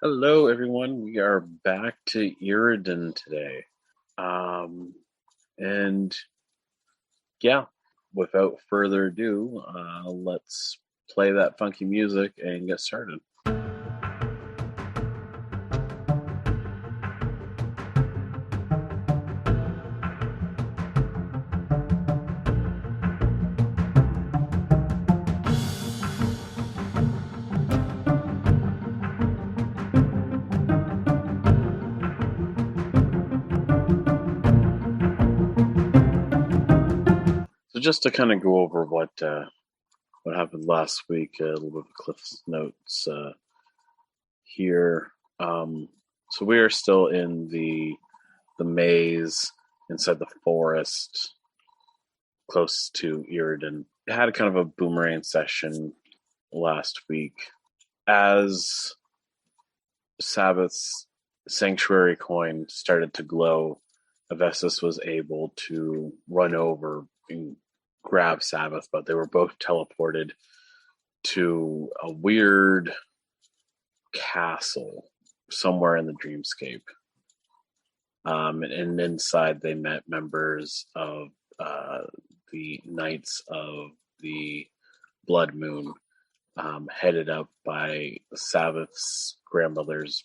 Hello, everyone. We are back to Iraden today. Um, and yeah, without further ado, let's play that funky music and get started. So just to kind of go over what happened last week, a little bit of Cliff's notes here. So we are still in the maze inside the forest, close to Iraden. I had a kind of a boomerang session last week as Sabbath's sanctuary coin started to glow. Avestus was able to run over and grab Sabbath, but they were both teleported to a weird castle somewhere in the dreamscape. And inside they met members of the Knights of the Blood Moon, headed up by Sabbath's grandmother's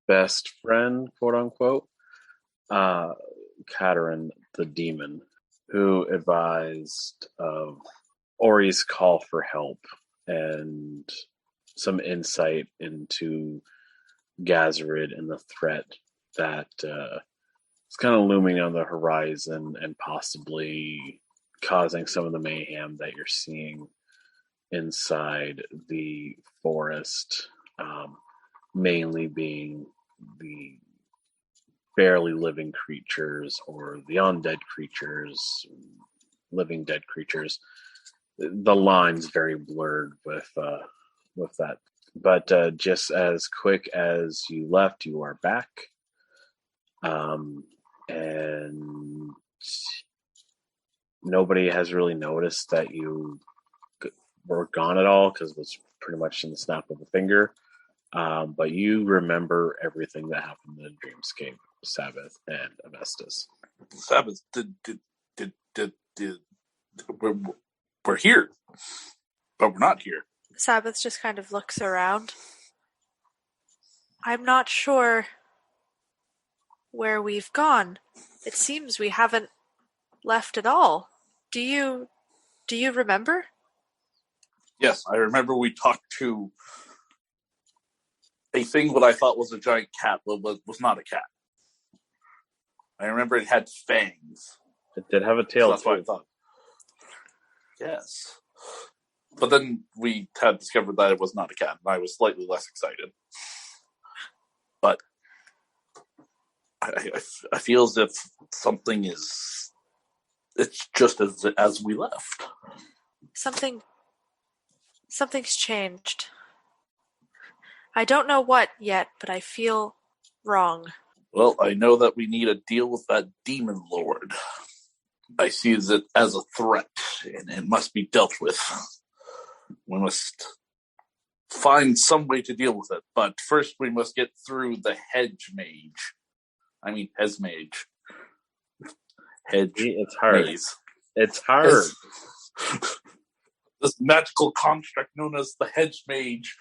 best friend, quote unquote, Katerin the Demon, who advised of Ori's call for help and some insight into Gazarid and the threat that is kind of looming on the horizon and possibly causing some of the mayhem that you're seeing inside the forest, mainly being the barely living creatures or the undead creatures, living dead creatures. The line's very blurred with that. But just as quick as you left, you are back. And nobody has really noticed that you were gone at all because it was pretty much in the snap of a finger. But you remember everything that happened in the dreamscape, Sabbath and Avestus. Sabbath, we're here, but we're not here. Sabbath just kind of looks around. I'm not sure where we've gone. It seems we haven't left at all. Do you remember? Yes, I remember we talked to a thing what I thought was a giant cat, but was not a cat. I remember it had fangs. It did have a tail. So that's what I thought. Yes. But then we had discovered that it was not a cat, and I was slightly less excited. But I feel as if something is... It's just as we left. Something's changed. I don't know what yet, but I feel wrong. Well, I know that we need to deal with that demon lord. I see it as a threat, and it must be dealt with. We must find some way to deal with it, but first we must get through the hedge mage. I mean, Hez mage. Hedge. It's hard. Maze. It's hard. This magical construct known as the hedge mage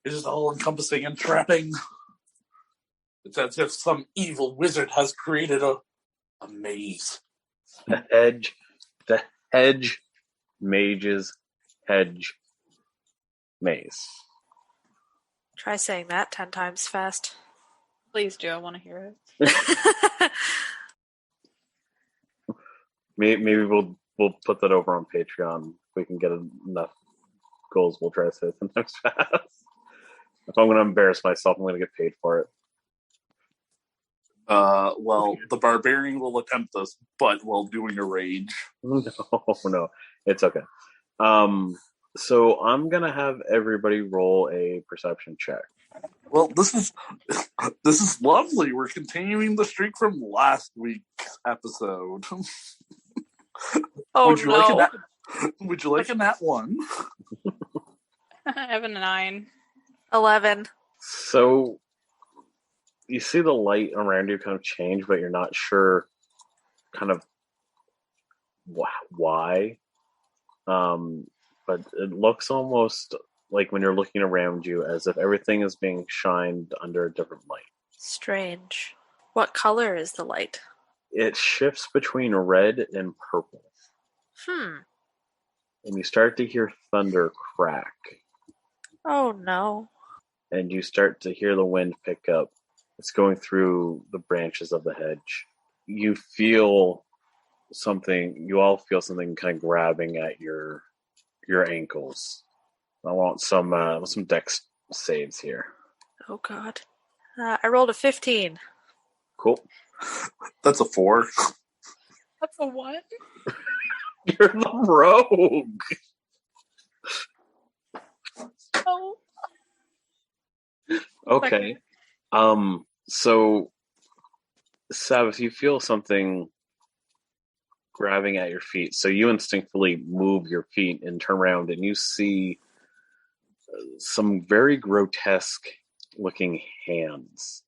is all-encompassing and trapping. It's as if some evil wizard has created a maze. The hedge mage's hedge maze. Try saying that 10 times fast. Please do. I want to hear it. Maybe we'll put that over on Patreon. If we can get enough goals, we'll try to say it sometimes fast. If I'm going to embarrass myself, I'm going to get paid for it. Well, the barbarian will attempt this, but while doing a rage. No, it's okay. So I'm gonna have everybody roll a perception check. Well, this is lovely. We're continuing the streak from last week's episode. Oh, would you no. Would you like a nat one? I have a 9. 11. So you see the light around you kind of change, but you're not sure kind of why. But it looks almost like when you're looking around you as if everything is being shined under a different light. Strange. What color is the light? It shifts between red and purple. And you start to hear thunder crack. Oh no. And you start to hear the wind pick up. It's going through the branches of the hedge. You feel something, you all feel something kind of grabbing at your ankles. I want some dex saves here. Oh god. I rolled a 15. Cool. That's a 4. That's a what? You're the rogue. Oh. Okay. So Sabbath, you feel something grabbing at your feet. So you instinctively move your feet and turn around, and you see some very grotesque looking hands.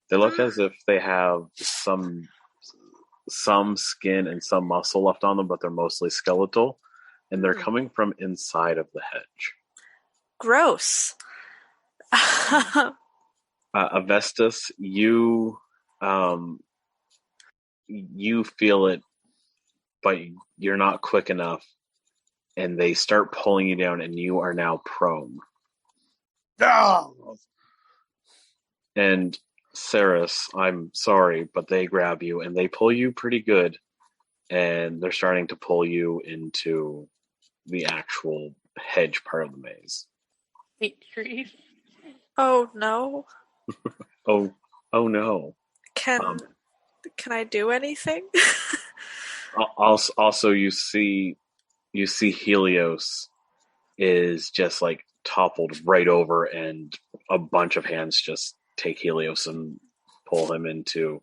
They look as if they have some skin and some muscle left on them, but they're mostly skeletal, and they're coming from inside of the hedge. Gross. Avestus, you feel it, but you're not quick enough, and they start pulling you down, and you are now prone. No! And Saris, I'm sorry, but they grab you, and they pull you pretty good, and they're starting to pull you into the actual hedge part of the maze. Hate trees. Oh no. Oh no. Can I do anything? Also, you see Helios is just like toppled right over, and a bunch of hands just take Helios and pull him into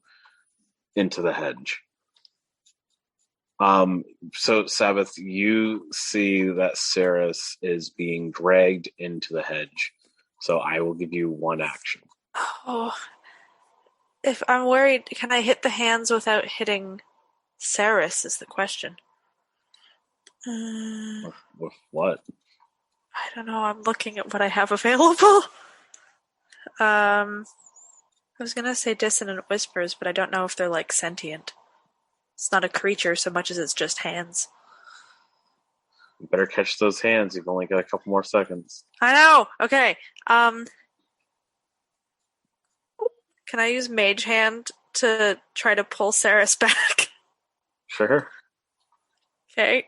the hedge. So Sabbath, you see that Saris is being dragged into the hedge. So I will give you one action. Oh. If I'm worried, can I hit the hands without hitting Saris is the question. With what? I don't know. I'm looking at what I have available. I was gonna say dissonant whispers, but I don't know if they're like sentient. It's not a creature so much as it's just hands. You better catch those hands. You've only got a couple more seconds. I know. Okay. Can I use Mage Hand to try to pull Saris back? Sure. Okay.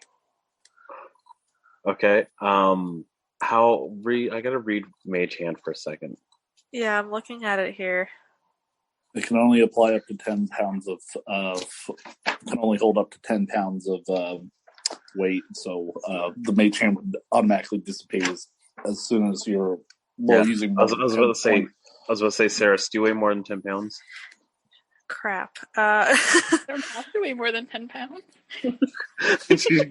Okay. I gotta read Mage Hand for a second. Yeah, I'm looking at it here. It can only apply up to 10 pounds can only hold up to 10 pounds of weight, so the mage hand would automatically dissipate as soon as you're using. I was about to say, Saris, do you weigh more than 10 pounds? Crap. I don't have to weigh more than 10 pounds. Did you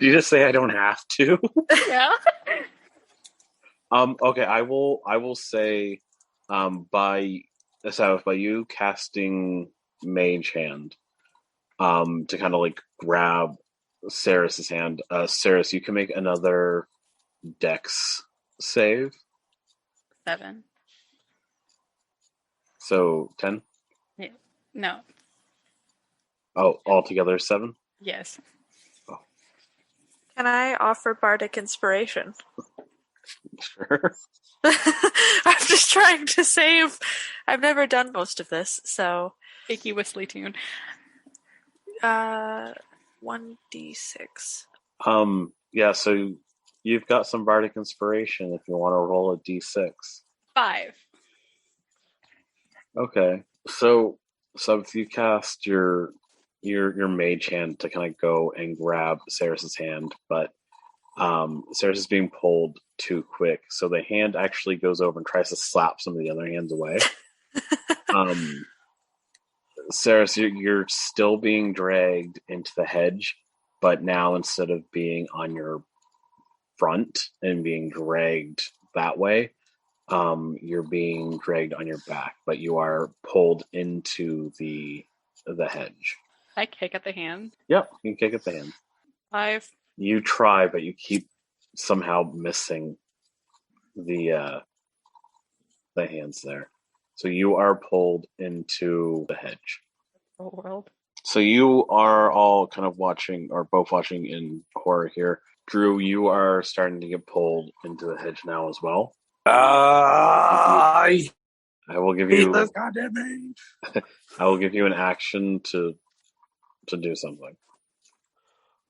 just say I don't have to? Yeah. Okay, I will say, by you casting Mage Hand, to kind of like grab Saris's hand. Saris, you can make another Dex save. 7. So 10. Yeah. No. Oh, altogether 7. Yes. Oh. Can I offer Bardic Inspiration? Sure. I'm just trying to save. I've never done most of this, so. Icky whistly tune. 1d6. Yeah, so you've got some Bardic Inspiration if you want to roll a d6. 5. Okay. So if you cast your mage hand to kind of go and grab Saris's hand, but Saris is being pulled too quick, so the hand actually goes over and tries to slap some of the other hands away. Saris, you're still being dragged into the hedge, but now instead of being on your front and being dragged that way, you're being dragged on your back, but you are pulled into the hedge. I kick at the hand. Yep, you can kick at the hand. 5. You try, but you keep somehow missing the hands there. So you are pulled into the hedge. Oh, world. So you are all kind of watching, or both watching in horror here. Drew, you are starting to get pulled into the hedge now as well. I will give hate you. this goddamn age. I will give you an action to do something.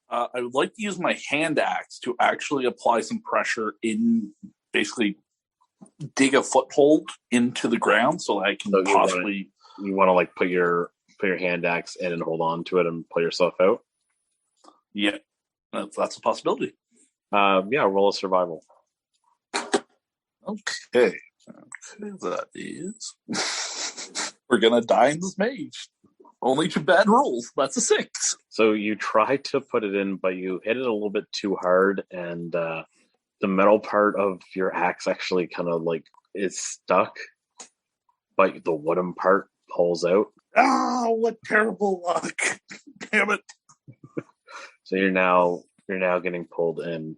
I would like to use my hand axe to actually apply some pressure in, basically dig a foothold into the ground so I can possibly. You want to like put your hand axe in and hold on to it and pull yourself out. Yeah, that's a possibility. Yeah, roll a survival. Okay, that is. We're gonna die in this mage. Only 2 bad rolls. That's a 6. So you try to put it in, but you hit it a little bit too hard, and the metal part of your axe actually kind of like is stuck, but the wooden part pulls out. Oh, what terrible luck! Damn it! So you're now getting pulled in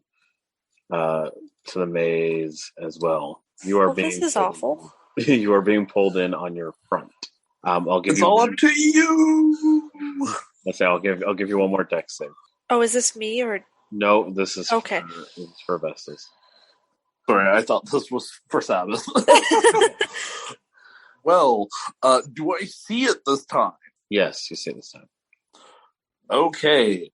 to the maze as well. You are being. This is awful. You are being pulled in on your front. I'll give it's you. All up to you. Let's say I'll give you one more dex save. Oh, is this me or? No, this is okay. This is for Vestas. Sorry, I thought this was for Sabbath. Well, do I see it this time? Yes, you see it this time. Okay,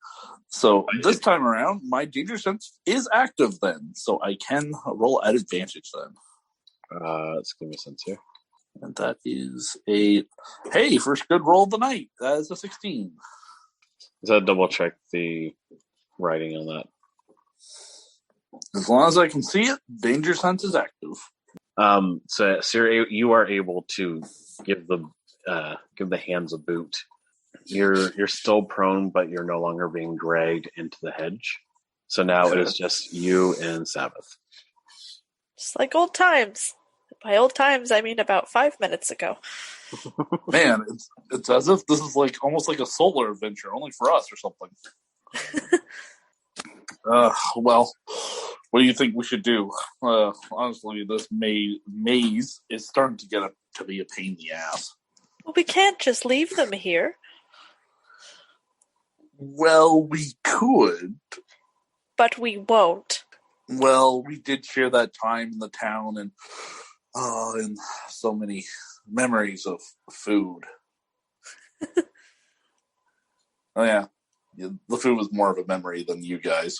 so this time around, my danger sense is active then, so I can roll at advantage then. Let's give me a sense here. And that is hey, first good roll of the night. That is a 16. Let's double check the writing on that. As long as I can see it, danger sense is active. So you are able to give the hands a boot. You're still prone, but you're no longer being dragged into the hedge. So now it is just you and Sabbath. Just like old times. By old times, I mean about 5 minutes ago. Man, it's as if this is like almost like a solar adventure, only for us or something. Well, what do you think we should do? Honestly, this maze is starting to get to be a pain in the ass. Well, we can't just leave them here. Well, we could. But we won't. Well, we did share that time in the town and so many memories of food. Oh yeah, the food was more of a memory than you guys.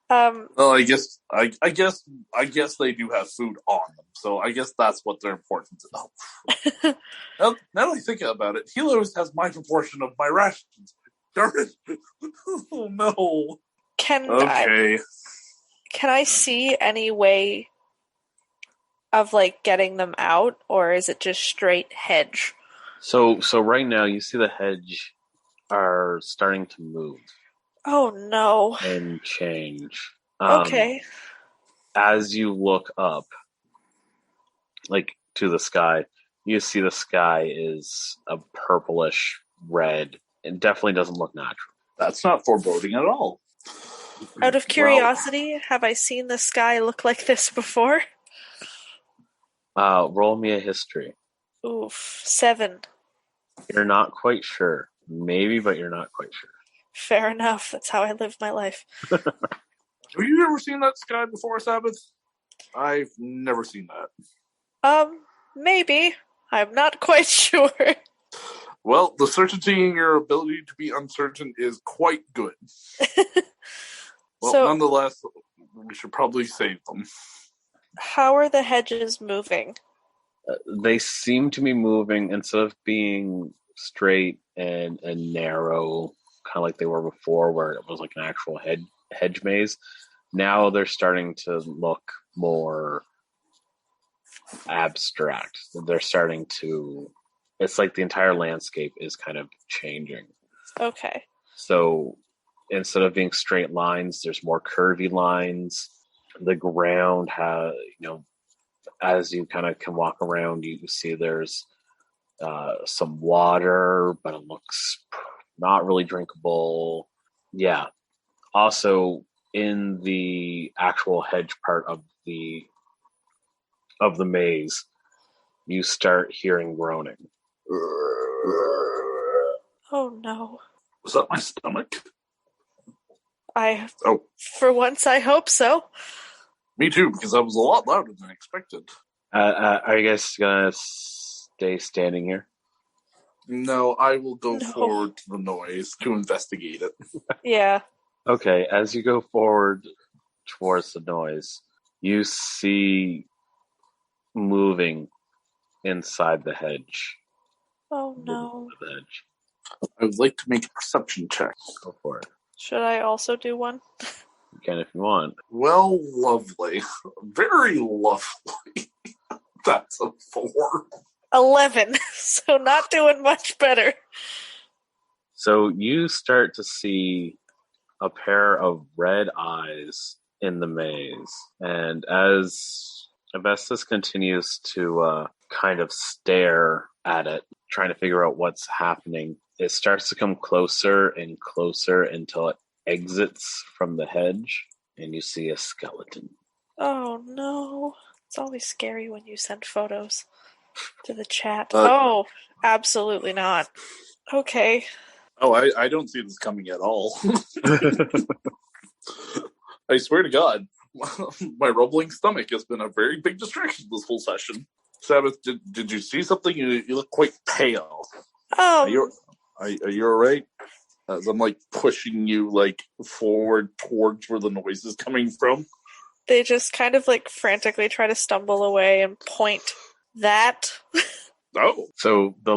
Well, I guess they do have food on them, so I guess that's what their importance is. Now that I think about it, he always has my proportion of my rations. Darn it! Oh no. Can I see any way of like getting them out, or is it just straight hedge? So right now you see the hedge are starting to move. Oh no. And change. Okay. As you look up, like to the sky, you see the sky is a purplish red. It definitely doesn't look natural. That's not foreboding at all. Out of curiosity, have I seen the sky look like this before? Roll me a history. Oof, 7. You're not quite sure. Maybe, but you're not quite sure. Fair enough. That's how I live my life. Have you ever seen that sky before, Sabbath? I've never seen that. Maybe. I'm not quite sure. Well, the certainty in your ability to be uncertain is quite good. Well, nonetheless, we should probably save them. How are the hedges moving? They seem to be moving, instead of being straight and narrow, kind of like they were before, where it was like an actual hedge maze. Now they're starting to look more abstract. They're starting to... It's like the entire landscape is kind of changing. Okay. So instead of being straight lines, there's more curvy lines. The ground has, as you kind of can walk around, you see there's some water, but it looks not really drinkable. Yeah. Also, in the actual hedge part of the maze, you start hearing groaning. Oh no. Was that my stomach? For once, I hope so. Me too, because that was a lot louder than expected. Are you guys gonna stay standing here? No, I will go forward to the noise to investigate it. Yeah. Okay, as you go forward towards the noise, you see moving inside the hedge. Oh no. The hedge. I would like to make a perception check. Go for it. Should I also do one? You can if you want. Well, lovely. Very lovely. That's a 4. 11. So not doing much better. So you start to see a pair of red eyes in the maze. And as Avestus continues to kind of stare at it, trying to figure out what's happening, it starts to come closer and closer until it exits from the hedge, and you see a skeleton. Oh no. It's always scary when you send photos to the chat. Absolutely not. Okay. Oh, I don't see this coming at all. I swear to God, my rumbling stomach has been a very big distraction this whole session. Sabbath, did you see something? You look quite pale. Are you alright? As I'm pushing you forward towards where the noise is coming from. They just kind of frantically try to stumble away and point that. Oh. So the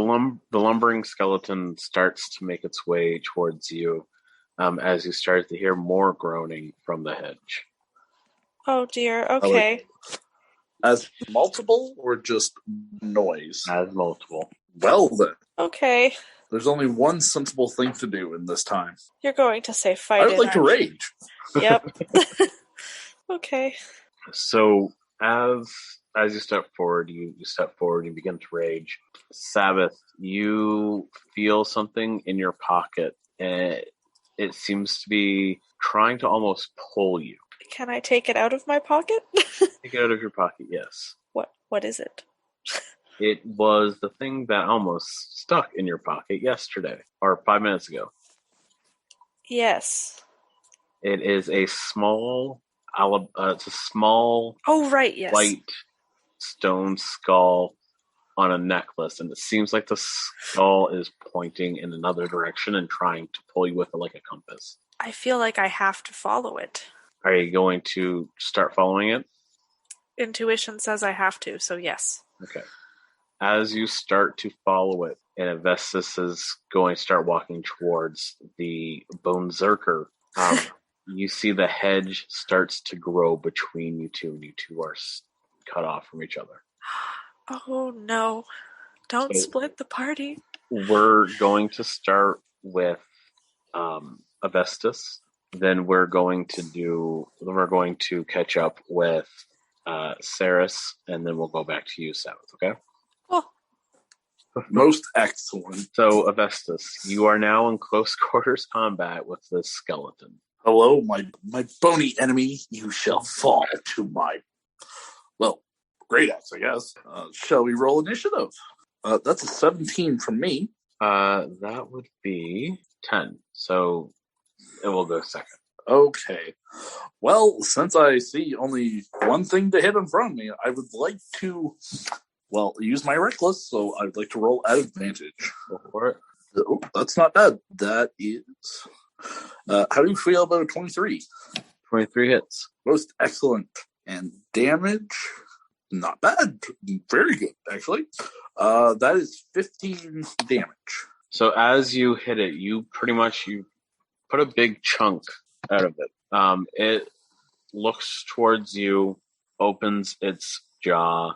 lumbering skeleton starts to make its way towards you as you start to hear more groaning from the hedge. Oh dear, okay. As multiple or just noise? As multiple. Well then. Okay. There's only one sensible thing to do in this time. You're going to say fight. I would like to rage. Yep. Okay. So as you step forward, you begin to rage. Sabbath, you feel something in your pocket, and it seems to be trying to almost pull you. Can I take it out of my pocket? Take it out of your pocket, yes. What is it? It was the thing that almost stuck in your pocket yesterday, or 5 minutes ago. Yes. It is a small, Oh, right, yes. white stone skull on a necklace, and it seems like the skull is pointing in another direction and trying to pull you with it like a compass. I feel like I have to follow it. Are you going to start following it? Intuition says I have to, so yes. Okay. As you start to follow it, and Avestus is going to start walking towards the Bonezerker, you see the hedge starts to grow between you two, and you two are cut off from each other. Oh no. Don't split the party. We're going to start with Avestus. Then we're going to catch up with Saris, and then we'll go back to you, Sabbath, okay? Oh. Most excellent. So, Avestus, you are now in close quarters combat with this skeleton. Hello, my bony enemy. You shall fall to my, great axe, I guess. Shall we roll initiative? That's a 17 from me. That would be 10. So it will go second. Okay. Well, since I see only one thing to hit in front of me, I would like to, use my reckless, so I would like to roll at advantage. Go for it. Oh, that's not bad. That is... how do you feel about a 23? 23 hits. Most excellent. And damage? Not bad. Very good, actually. That is 15 damage. So as you hit it, you put a big chunk out of it. It looks towards you, opens its jaw,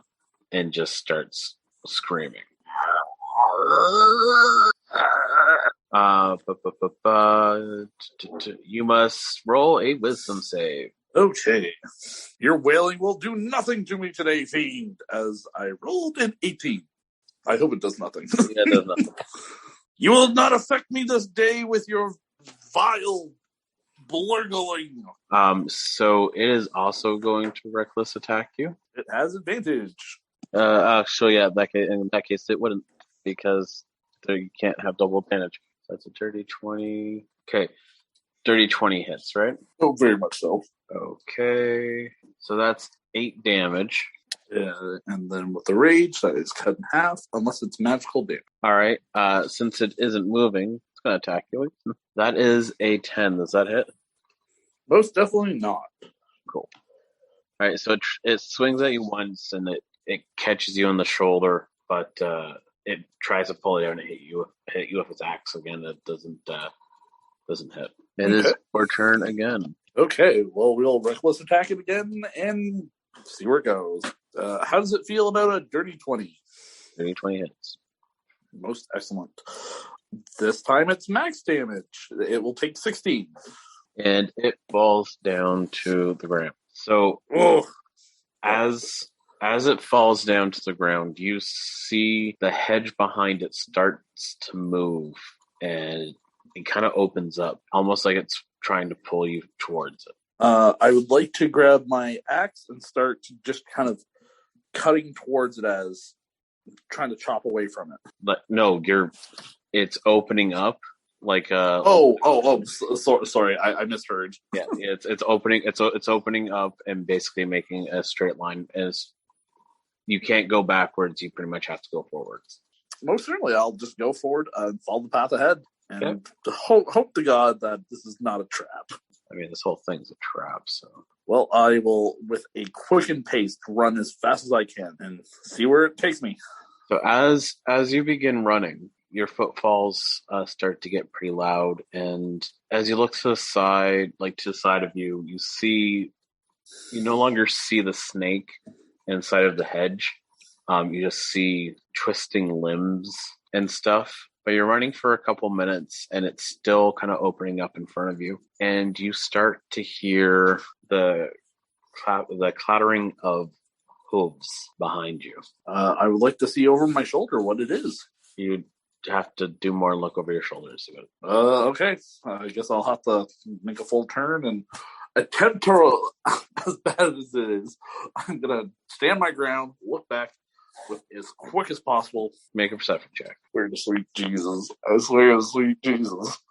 and just starts screaming. You must roll a wisdom save. Okay. Your wailing will do nothing to me today, fiend, as I rolled an 18. I hope it does nothing. Yeah, it does nothing. You will not affect me this day with your vile blurgling. So it is also going to reckless attack you. It has advantage. Actually, yeah, in that case, it wouldn't, because you can't have double advantage. So that's a dirty 20. Okay, dirty 20 hits, right? Oh, very much so. Okay, so that's 8 damage. And then with the rage, that is cut in half, unless it's magical damage. All right, since it isn't moving, it's going to attack you. That is a 10. Does that hit? Most definitely not. Cool. All right, so it swings at you once, and it catches you on the shoulder, but it tries to pull it out and hit you with its axe again. It doesn't hit. It is your turn again. Okay, well, we'll reckless attack it again and see where it goes. How does it feel about a dirty 20? Dirty 20 hits. Most excellent. This time it's max damage. It will take 16. And it falls down to the ground. So, as it falls down to the ground, you see the hedge behind it starts to move, and it kind of opens up, almost like it's trying to pull you towards it. I would like to grab my axe and start just kind of cutting towards it, as trying to chop away from it. But no, it's opening up like a. Sorry, I misheard. Yeah, it's opening. It's opening up and basically making a straight line. As you can't go backwards, you pretty much have to go forwards. Most certainly, I'll just go forward and follow the path ahead, and hope to God that this is not a trap. I mean, this whole thing's a trap, so. Well, I will, with a quickened pace, run as fast as I can and see where it takes me. So as you begin running, your footfalls start to get pretty loud, and as you look to the side, of you, you no longer see the snake inside of the hedge. You just see twisting limbs and stuff. But you're running for a couple minutes, and it's still kind of opening up in front of you. And you start to hear the clattering of hooves behind you. I would like to see over my shoulder what it is. You'd have to do more and look over your shoulders. Okay. I guess I'll have to make a full turn and attempt to, as bad as it is, I'm going to stand my ground, look back, with as quick as possible. Make a perception check. Swear to sweet Jesus. I swear to sweet Jesus.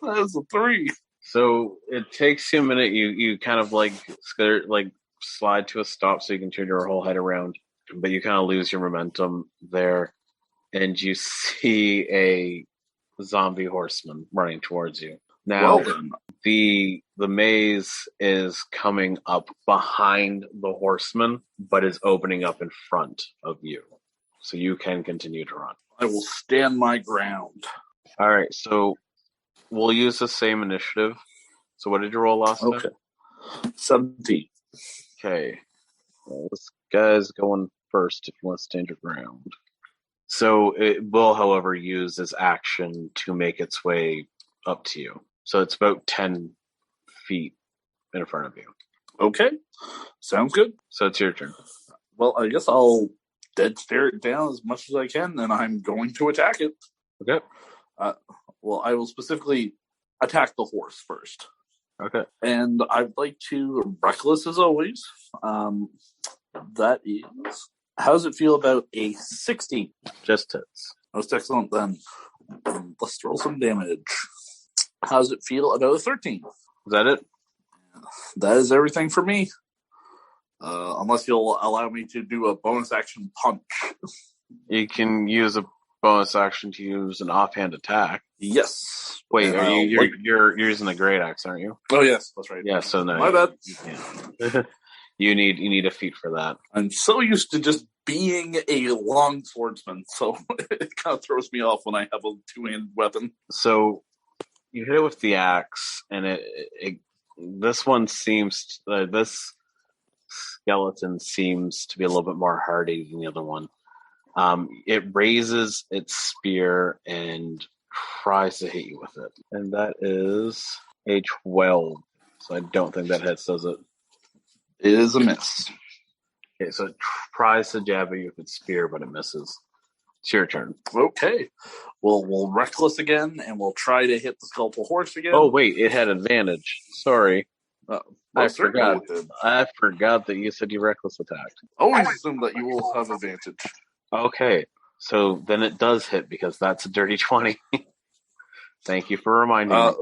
That's a 3. So it takes you a minute. You kind of slide to a stop so you can turn your whole head around, but you kind of lose your momentum there, and you see a zombie horseman running towards you. Now, the maze is coming up behind the horseman, but is opening up in front of you. So you can continue to run. I will stand my ground. All right, so we'll use the same initiative. So what did you roll last time? 17. Okay. Well, this guy's going first if you want to stand your ground. So it will, however, use its action to make its way up to you. So it's about 10 feet in front of you. Okay. Sounds good. So it's your turn. Well, I guess I'll dead stare it down as much as I can, and I'm going to attack it. Okay. Well, I will specifically attack the horse first. Okay. And I'd like to reckless as always. That is. How does it feel about a 16? Just hits. Most excellent then. Let's roll some damage. How does it feel about a 13? Is that it? That is everything for me. Unless you'll allow me to do a bonus action punch. You can use a bonus action to use an offhand attack. Yes. Wait, you're using a great axe, aren't you? Oh yes, that's right. Yeah, so no. My bad. You need a feat for that. I'm so used to just being a long swordsman, so it kind of throws me off when I have a two-handed weapon. So you hit it with the axe, and this skeleton seems to be a little bit more hardy than the other one. It raises its spear and tries to hit you with it, and that is a 12. So I don't think that hits, does it? It is a miss. Okay, so it tries to jab at you with its spear, but it misses. It's your turn. Okay. We'll reckless again, and we'll try to hit the skeletal horse again. Oh, wait, it had advantage. Sorry. I forgot. I forgot that you said you reckless attacked. Always assume that you will have advantage. Okay, so then it does hit because that's a dirty 20. Thank you for reminding me.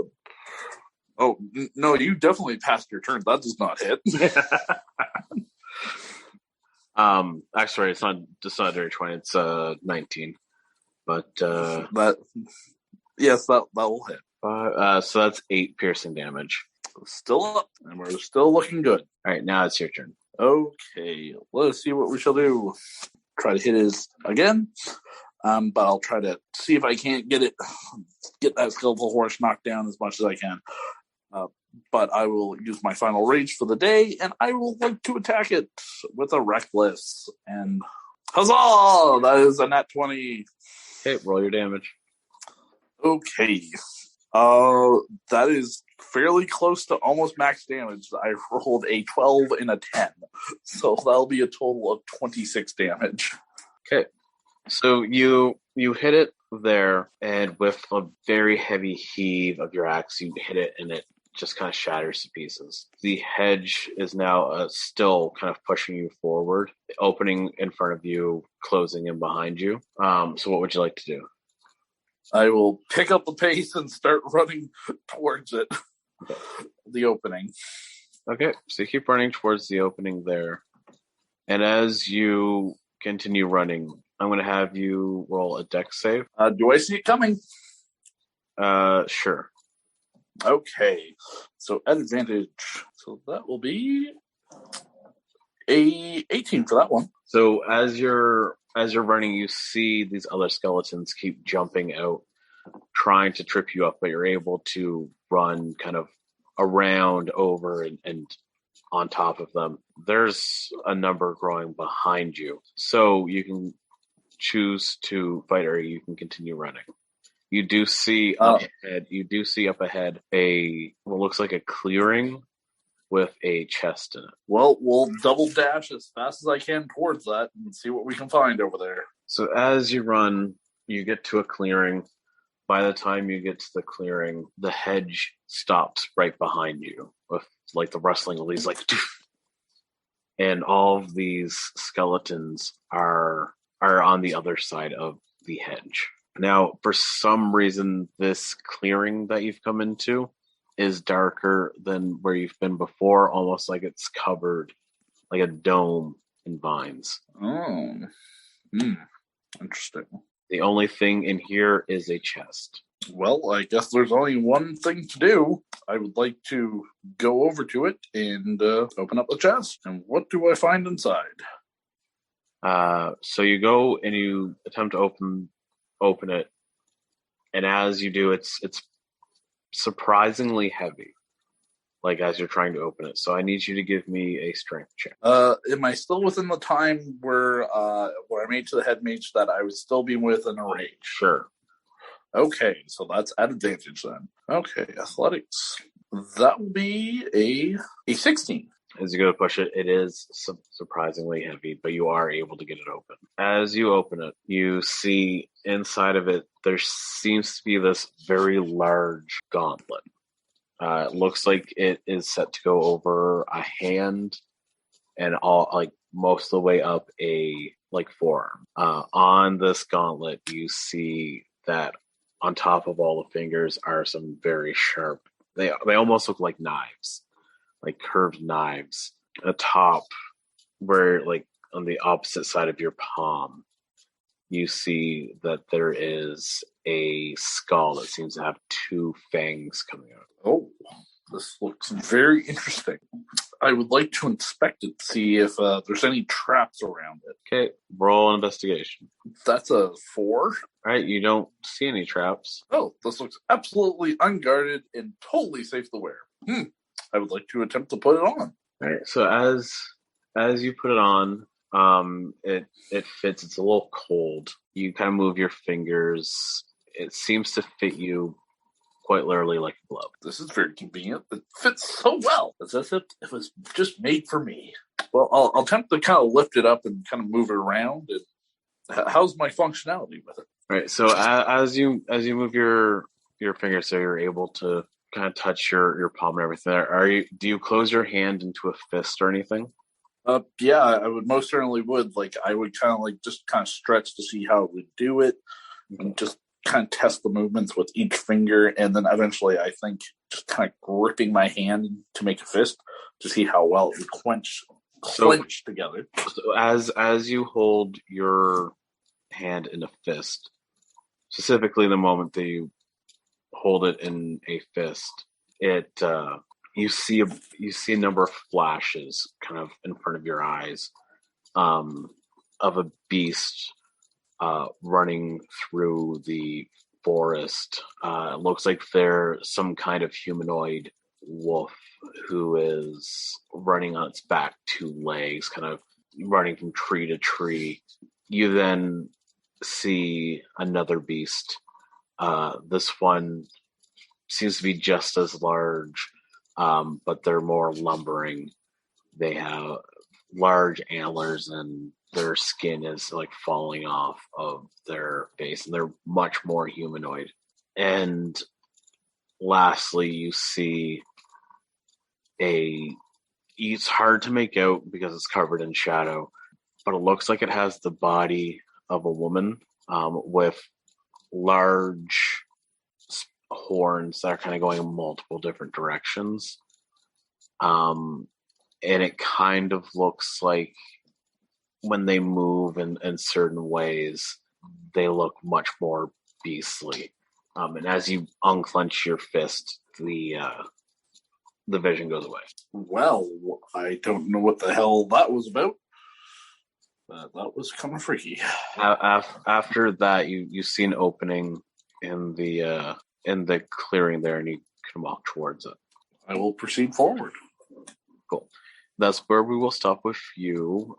Oh, no, you definitely passed your turn. That does not hit. Actually, it's not a dirty 20. It's 19. But yes, that will hit. So that's 8 piercing damage. Still up, and we're still looking good. All right, now it's your turn. Okay, let's see what we shall do. Try to hit his again, but I'll try to see if I can't get that skeletal horse knocked down as much as I can. But I will use my final rage for the day, and I will like to attack it with a reckless. And huzzah! That is a nat 20. Okay, roll your damage. Okay. That is fairly close to almost max damage. I rolled a 12 and a 10. So that'll be a total of 26 damage. Okay. So you hit it there, and with a very heavy heave of your axe, you hit it, and it just kind of shatters to pieces. The hedge is now still kind of pushing you forward, opening in front of you, closing in behind you. So what would you like to do? I will pick up the pace and start running towards it. Okay. The opening. Okay, so you keep running towards the opening there. And as you continue running, I'm going to have you roll a dex save. Do I see it coming? Sure. Okay, so at advantage. So that will be a 18 for that one. So as you're running, you see these other skeletons keep jumping out, trying to trip you up, but you're able to run kind of around, over, and on top of them. There's a number growing behind you, so you can choose to fight or you can continue running. You do see up ahead what looks like a clearing with a chest in it. Well, we'll double dash as fast as I can towards that and see what we can find over there. So as you run, you get to a clearing. By the time you get to the clearing, the hedge stops right behind you with like the rustling of leaves, like, and all of these skeletons are on the other side of the hedge. Now, for some reason, this clearing that you've come into is darker than where you've been before, almost like it's covered like a dome in vines. Oh, interesting. The only thing in here is a chest. Well, I guess there's only one thing to do. I would like to go over to it and open up the chest. And what do I find inside? So you go and you attempt to open it, and as you do, it's surprisingly heavy, like as you're trying to open it. So I need you to give me a strength check. Am I still within the time where I made to the head mage that I would still be within a range? Sure. Okay, so that's at advantage then. Okay, athletics. That will be a 16. As you go to push it, it is surprisingly heavy, but you are able to get it open. As you open it, you see inside of it, there seems to be this very large gauntlet. It looks like it is set to go over a hand and all, like most of the way up a forearm. On this gauntlet, you see that on top of all the fingers are some very sharp. They almost look like knives. Like curved knives. Atop, where like on the opposite side of your palm, you see that there is a skull that seems to have 2 fangs coming out. Oh, this looks very interesting. I would like to inspect it to see if there's any traps around it. Okay, roll an investigation. That's a 4. All right, you don't see any traps. Oh, this looks absolutely unguarded and totally safe to wear. I would like to attempt to put it on. All right, so as you put it on, it fits. It's a little cold. You kind of move your fingers. It seems to fit you quite literally like a glove. This is very convenient. It fits so well. It's as if it was just made for me. Well, I'll attempt to kind of lift it up and kind of move it around. And how's my functionality with it? All right. So as you move your finger, so you're able to kind of touch your palm and everything. Do you close your hand into a fist or anything? Yeah, I would most certainly would. Like, I would kind of like just kind of stretch to see how it would do it, and just kind of test the movements with each finger, and then eventually, I think just kind of gripping my hand to make a fist to see how well it would clench together. So as you hold your hand in a fist, specifically the moment that you hold it in a fist, you see a number of flashes kind of in front of your eyes, of a beast running through the forest. It looks like they're some kind of humanoid wolf who is running on its back two legs, kind of running from tree to tree. You then see another beast. This one seems to be just as large, but they're more lumbering. They have large antlers, and their skin is like falling off of their face, and they're much more humanoid. And lastly, you see it's hard to make out because it's covered in shadow, but it looks like it has the body of a woman, with large horns that are kind of going in multiple different directions. And it kind of looks like when they move in certain ways, they look much more beastly. And as you unclench your fist, the vision goes away. Well, I don't know what the hell that was about. That was kind of freaky. After that, you see an opening in the clearing there, and you can walk towards it. I will proceed forward. Cool. That's where we will stop with you.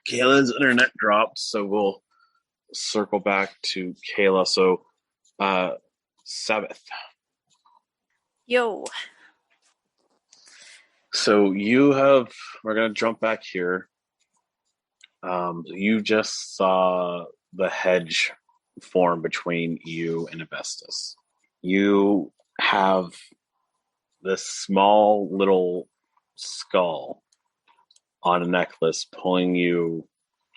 Kayla's internet dropped, so we'll circle back to Kayla. So, Sabbath. Yo. So we're going to jump back here. You just saw the hedge form between you and Avestus. You have this small little skull on a necklace pulling you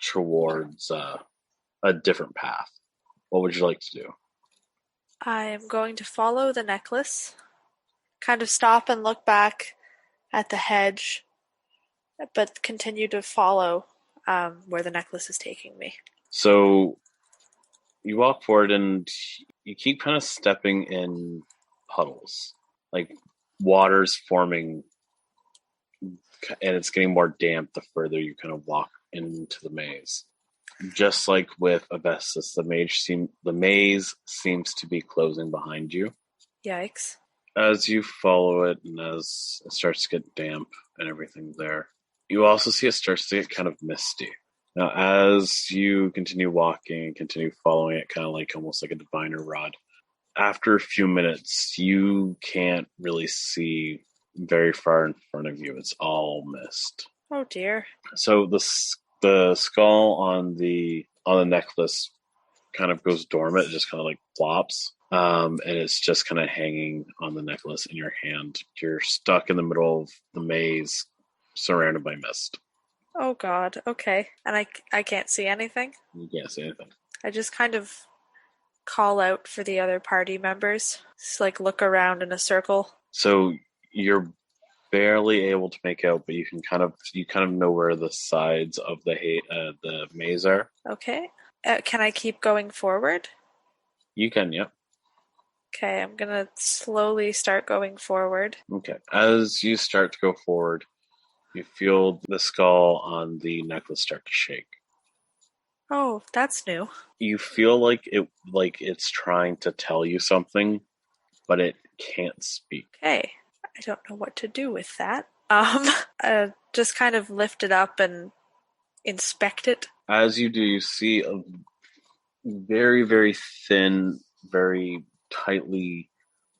towards a different path. What would you like to do? I am going to follow the necklace, kind of stop and look back at the hedge, but continue to follow where the necklace is taking me. So you walk forward and you keep kind of stepping in puddles, like water's forming, and it's getting more damp the further you kind of walk into the maze. Just like with Avestus, the maze seems to be closing behind you. Yikes. As you follow it, and as it starts to get damp and everything there, you also see it starts to get kind of misty. Now, as you continue walking and continue following it, kind of like almost like a diviner rod, after a few minutes, you can't really see very far in front of you. It's all mist. Oh dear. So the skull on the necklace kind of goes dormant. It just kind of like flops. And it's just kind of hanging on the necklace in your hand. You're stuck in the middle of the maze, surrounded by mist. Oh god, okay. And I can't see anything? You can't see anything. I just kind of call out for the other party members. Just like look around in a circle. So you're barely able to make out, but you kind of know where the sides of the maze are. Okay. Can I keep going forward? You can, yep. Okay, I'm gonna slowly start going forward. Okay. As you start to go forward, you feel the skull on the necklace start to shake. Oh, that's new. You feel like it's trying to tell you something, but it can't speak. Okay. I don't know what to do with that. Just kind of lift it up and inspect it. As you do, you see a very, very thin, very tightly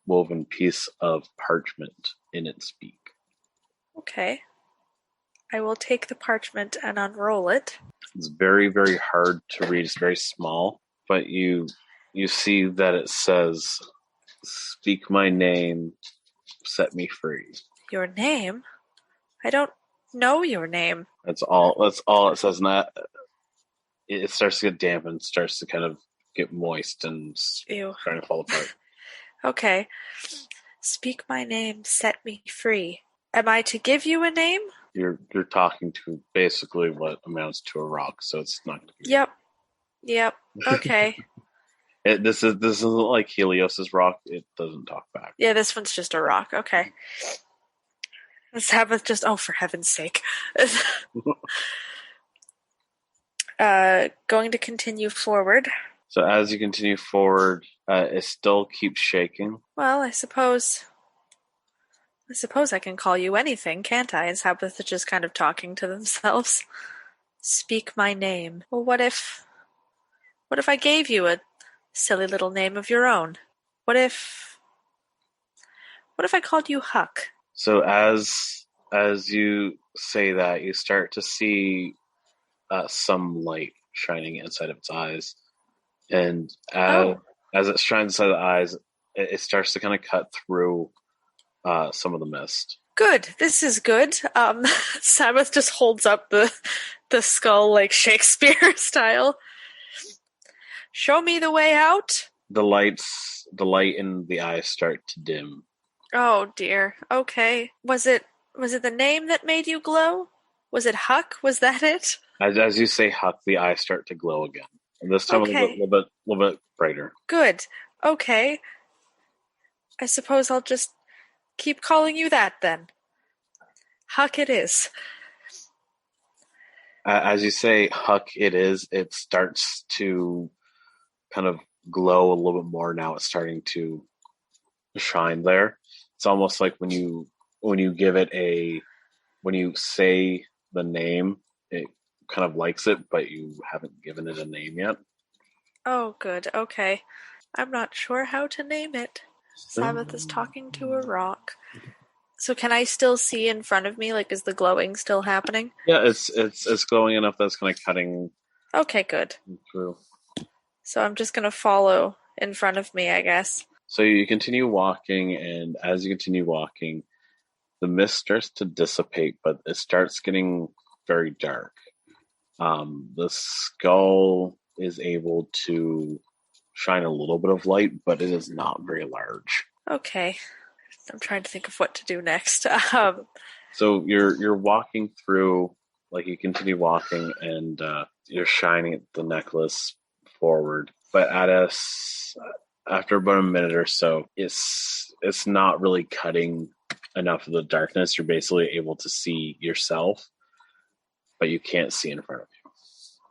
woven piece of parchment in its beak. Okay. I will take the parchment and unroll it. It's very, very hard to read. It's very small, but you see that it says, "Speak my name, set me free." Your name? I don't know your name. That's all it says. And that it starts to get damp and starts to kind of get moist and Ew. starting to fall apart. Okay. Speak my name, set me free. Am I to give you a name? You're talking to basically what amounts to a rock, so it's not going to be. Yep. Okay. This isn't like Helios's rock. It doesn't talk back. Yeah, this one's just a rock. Okay. The Sabbath just, oh, for heaven's sake. Going to continue forward. So as you continue forward, it still keeps shaking. Well, I suppose I can call you anything, can't I? And Sabbath is just kind of talking to themselves. Speak my name. Well, what if I gave you a silly little name of your own? What if I called you Huck? So as you say that, you start to see some light shining inside of its eyes, and as it shines inside the eyes, it starts to kind of cut through some of the mist. Good. This is good. Sabbath just holds up the skull like Shakespeare style. Show me the way out. The light in the eyes start to dim. Oh dear. Okay. Was it the name that made you glow? Was it Huck? Was that it? As you say Huck, the eyes start to glow again. And this time Okay. a little bit brighter. Good. Okay. I suppose I'll just keep calling you that then. Huck it is. As you say Huck it is, it starts to kind of glow a little bit more now. It's starting to shine there. It's almost like when you give it when you say the name, it kind of likes it, but you haven't given it a name yet. Oh, good. Okay. I'm not sure how to name it. Sabbath is talking to a rock. So can I still see in front of me? Like, is the glowing still happening? Yeah, it's glowing enough that's kind of cutting. Okay, good. Through. So I'm just going to follow in front of me, I guess. So you continue walking, and as you continue walking, the mist starts to dissipate, but it starts getting very dark. The skull is able to shine a little bit of light, but it is not very large. Okay. I'm trying to think of what to do next. So you're walking through, like you continue walking, and you're shining the necklace forward. But after about a minute or so, it's not really cutting enough of the darkness. You're basically able to see yourself, but you can't see in front of you.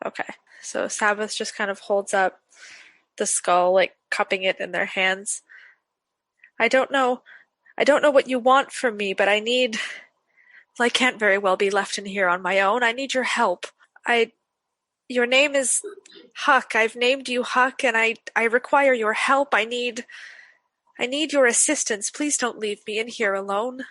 Okay. So Sabbath just kind of holds up the skull, like cupping it in their hands. I don't know what you want from me, but I can't very well be left in here on my own. I need your help. Your name is Huck. I've named you Huck, and I require your help. I need your assistance. Please don't leave me in here alone.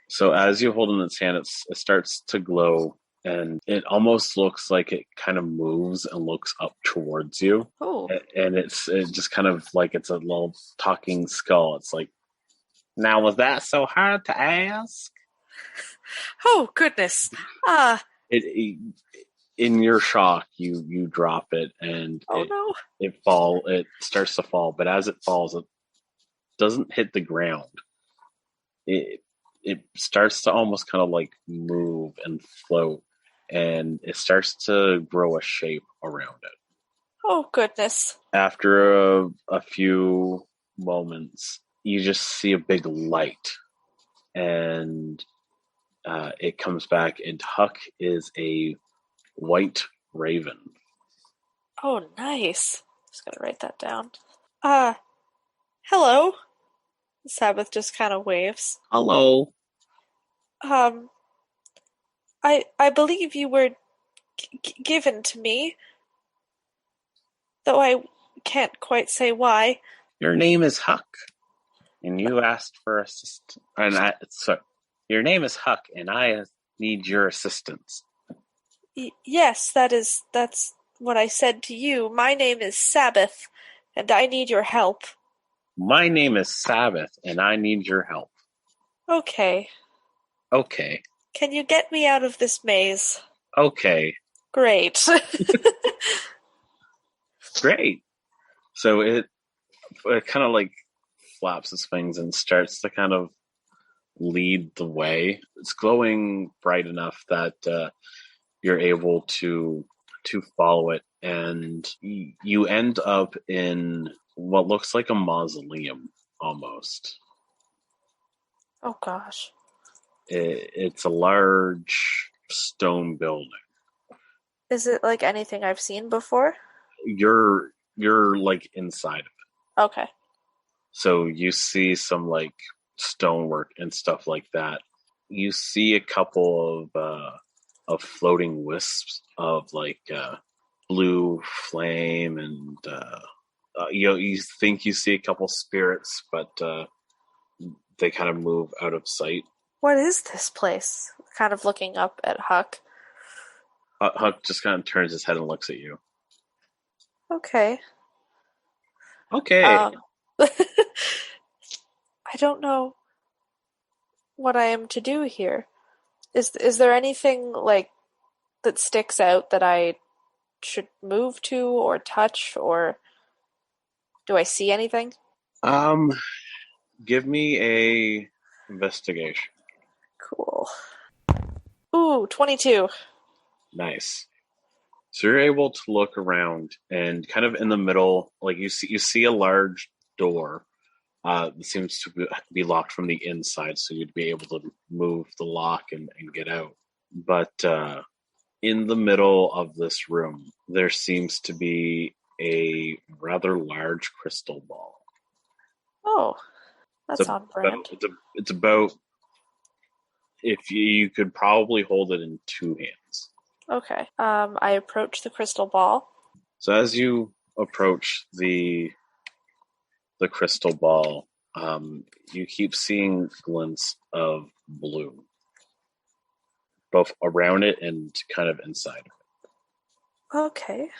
So as you hold in its hand, it starts to glow, and it almost looks like it kind of moves and looks up towards you. Oh. And it's just kind of like it's a little talking skull. It's like, now was that so hard to ask? Oh, goodness. In your shock, you drop it, and it starts to fall. But as it falls, it doesn't hit the ground. It starts to almost kind of like move and float, and it starts to grow a shape around it. Oh, goodness. After a few moments, you just see a big light, and it comes back, and Huck is a white raven. Oh, nice. Just gotta write that down. Hello. Sabbath just kind of waves. Hello. I believe you were given to me, though I can't quite say why. Your name is Huck, and you asked for assistance. Your name is Huck, and I need your assistance. Yes, that's what I said to you. My name is Sabbath, and I need your help. My name is Sabbath, and I need your help. Okay. Okay. Can you get me out of this maze? Okay. Great. Great. So it kind of like flaps its wings and starts to kind of lead the way. It's glowing bright enough that you're able to follow it, and you end up in what looks like a mausoleum almost. Oh gosh. It's a large stone building. Is it like anything I've seen before? You're like inside of it. Okay. So you see some like stonework and stuff like that. You see a couple of floating wisps of like blue flame, and you think you see a couple spirits, but they kind of move out of sight. What is this place? Kind of looking up at Huck. Huck just kind of turns his head and looks at you. Okay. Okay. I don't know what I am to do here. Is there anything like that sticks out that I should move to or touch, or do I see anything? Give me a investigation. Cool. Ooh, 22. Nice. So you're able to look around, and kind of in the middle, like you see a large door that seems to be locked from the inside, so you'd be able to move the lock and get out. But in the middle of this room, there seems to be a rather large crystal ball. Oh, that's on brand. It's about, if you could probably hold it in two hands. Okay. I approach the crystal ball. So as you approach the crystal ball, you keep seeing glints of blue, both around it and kind of inside of it. Okay.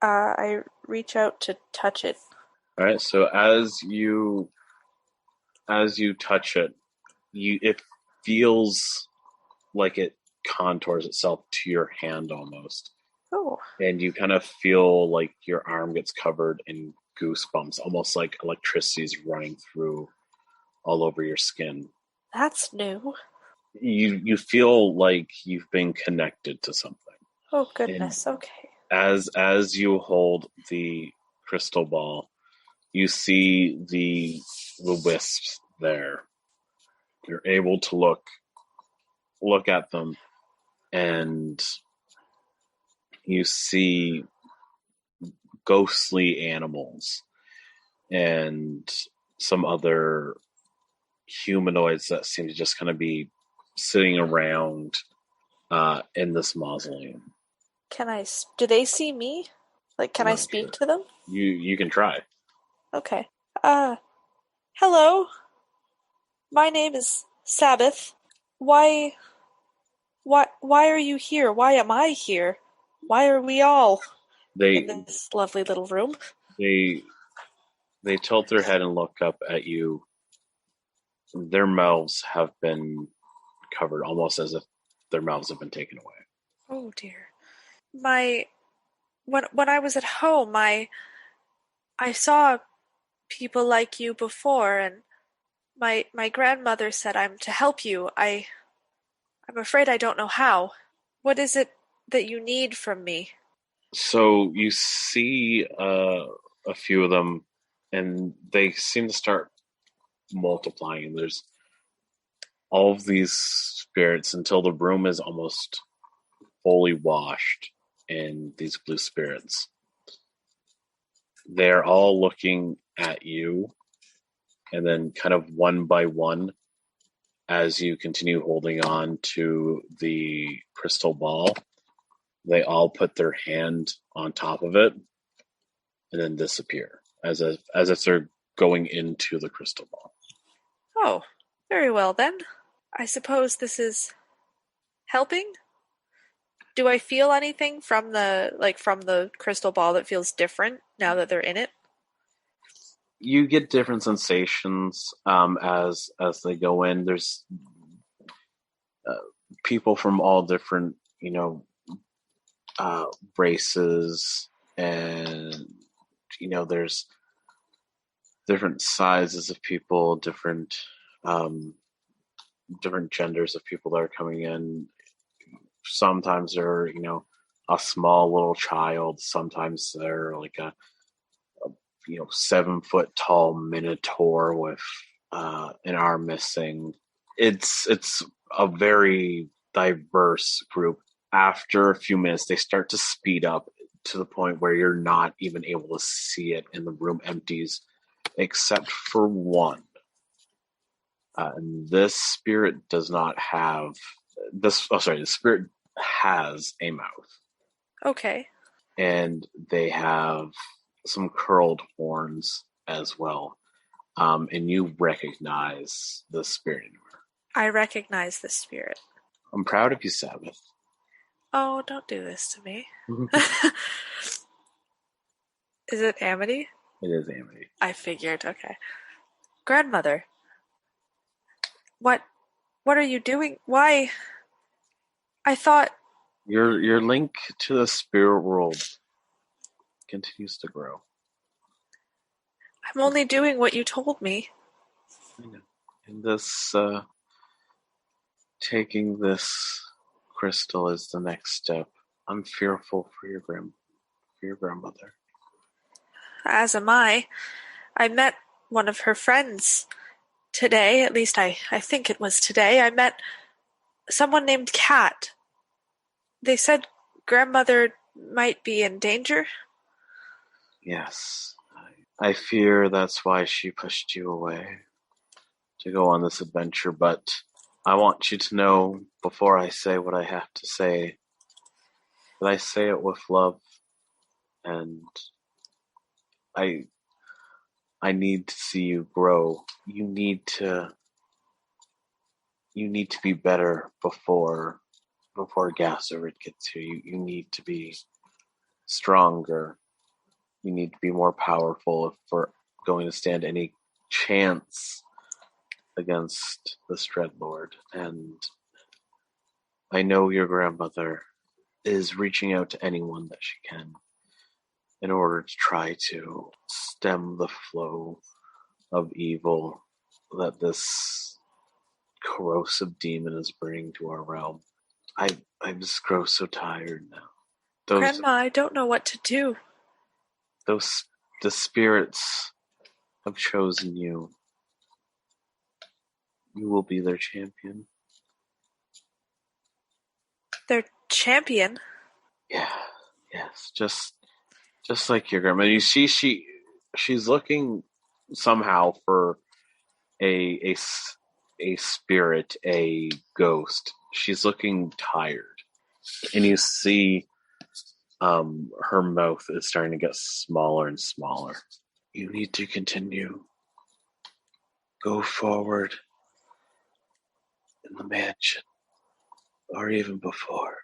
I reach out to touch it. All right. So as you touch it, it feels like it contours itself to your hand almost. Oh. And you kind of feel like your arm gets covered in goosebumps, almost like electricity's running through all over your skin. That's new. You feel like you've been connected to something. Oh goodness. And okay. as you hold the crystal ball, you see the wisps there. You're able to look at them, and you see ghostly animals and some other humanoids that seem to just kind of be sitting around in this mausoleum. Do they see me? Like, can I speak to them? You can try. Okay. Hello. My name is Sabbath. Why are you here? Why am I here? Why are we all in this lovely little room? They tilt their head and look up at you. Their mouths have been covered, almost as if their mouths have been taken away. Oh dear. When I was at home, I saw people like you before, and my grandmother said I'm to help you. I'm afraid I don't know how. What is it that you need from me? So you see a few of them, and they seem to start multiplying. There's all of these spirits until the room is almost fully washed in these blue spirits. They're all looking at you, and then kind of one by one, as you continue holding on to the crystal ball, they all put their hand on top of it and then disappear, as if they're going into the crystal ball. Oh, very well then. I suppose this is helping? Do I feel anything from the crystal ball that feels different now that they're in it? You get different sensations as they go in. There's people from all different, races, and there's different sizes of people, different genders of people that are coming in. Sometimes they're a small little child. Sometimes they're like a 7 foot tall minotaur with an arm missing. It's a very diverse group. After a few minutes, they start to speed up to the point where you're not even able to see it, and the room empties, except for one. And this spirit does not have this. Oh, sorry. The spirit has a mouth. Okay. And they have some curled horns as well. And you recognize the spirit in her. I recognize the spirit. I'm proud of you, Sabbath. Oh, don't do this to me. Is it Amity? It is Amity. I figured, okay. Grandmother. What are you doing? Why? I thought... Your link to the spirit world continues to grow. I'm only doing what you told me. I know. And this, taking this crystal is the next step. I'm fearful for your grandmother. As am I. I met one of her friends today. At least I think it was today. I met someone named Kat. They said grandmother might be in danger. Yes. I fear that's why she pushed you away to go on this adventure, but I want you to know before I say what I have to say that I say it with love, and I need to see you grow. You need to be better before Gasserud gets here. You need to be stronger. You need to be more powerful if we're going to stand any chance against the Dreadlord. And I know your grandmother is reaching out to anyone that she can in order to try to stem the flow of evil that this corrosive demon is bringing to our realm. I just grow so tired now. Grandma, I don't know what to do. The spirits have chosen you. You will be their champion. Their champion? Yeah, yes. Just like your grandma. You see, she's looking somehow for a spirit, a ghost. She's looking tired, and you see her mouth is starting to get smaller and smaller. You need to continue. Go forward in the mansion, or even before.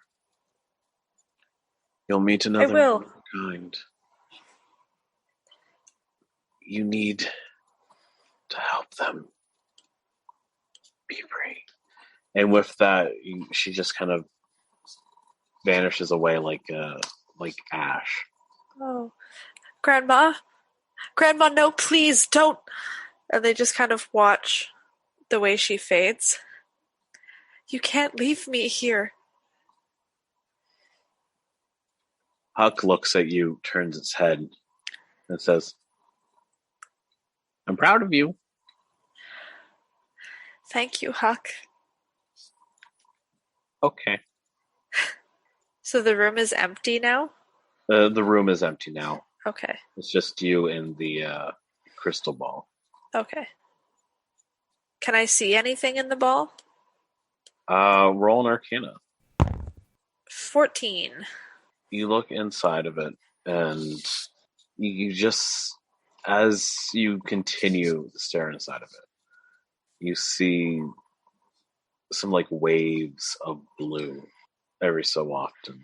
You'll meet another kind. You need to help them be free. And with that, she just kind of vanishes away like ash. Oh, Grandma, no, please don't. And they just kind of watch the way she fades. You can't leave me here. Huck looks at you, turns its head, and says, I'm proud of you. Thank you, Huck. Okay. So the room is empty now? The room is empty now. Okay. It's just you and the crystal ball. Okay. Can I see anything in the ball? Roll an Arcana. 14. You look inside of it, and you just As you continue to stare inside of it, you see some like waves of blue every so often.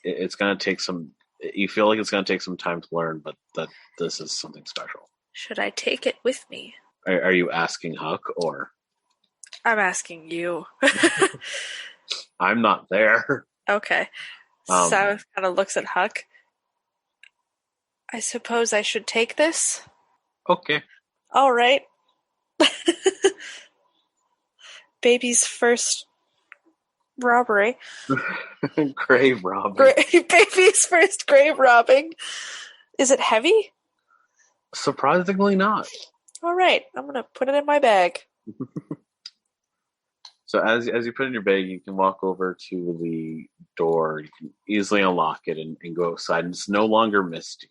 It's going to take some. You feel like it's going to take some time to learn, but that this is something special. Should I take it with me? Are you asking Huck or? I'm asking you. I'm not there. Okay. South kind of looks at Huck. I suppose I should take this? Okay. All right. Baby's first robbery. Grave robbing. Baby's first grave robbing. Is it heavy? Surprisingly not. All right. I'm going to put it in my bag. So as you put it in your bag, you can walk over to the door. You can easily unlock it and go outside. And it's no longer misty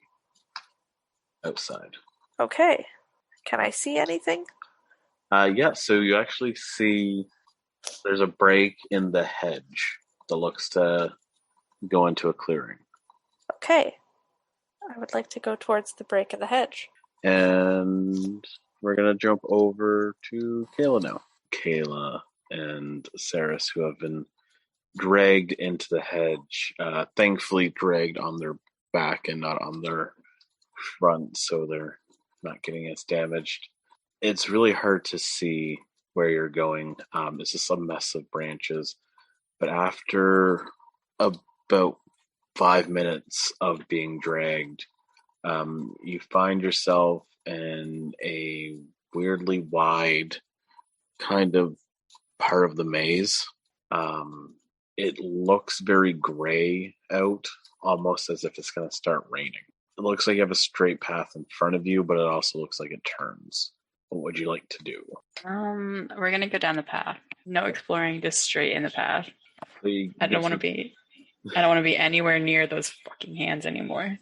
outside. Okay. Can I see anything? Yeah, so you actually see there's a break in the hedge that looks to go into a clearing. Okay. I would like to go towards the break in the hedge. And we're going to jump over to Kayla now. Kayla and Saris, who have been dragged into the hedge, thankfully dragged on their back and not on their front, so they're not getting as damaged. It's really hard to see where you're going. It's just a mess of branches. But after about 5 minutes of being dragged, you find yourself in a weirdly wide kind of part of the maze. It looks very gray out, almost as if it's going to start raining. It looks like you have a straight path in front of you, but it also looks like it turns. What would you like to do? We're gonna go down the path. No exploring, just straight in the path. I don't want to be anywhere near those fucking hands anymore.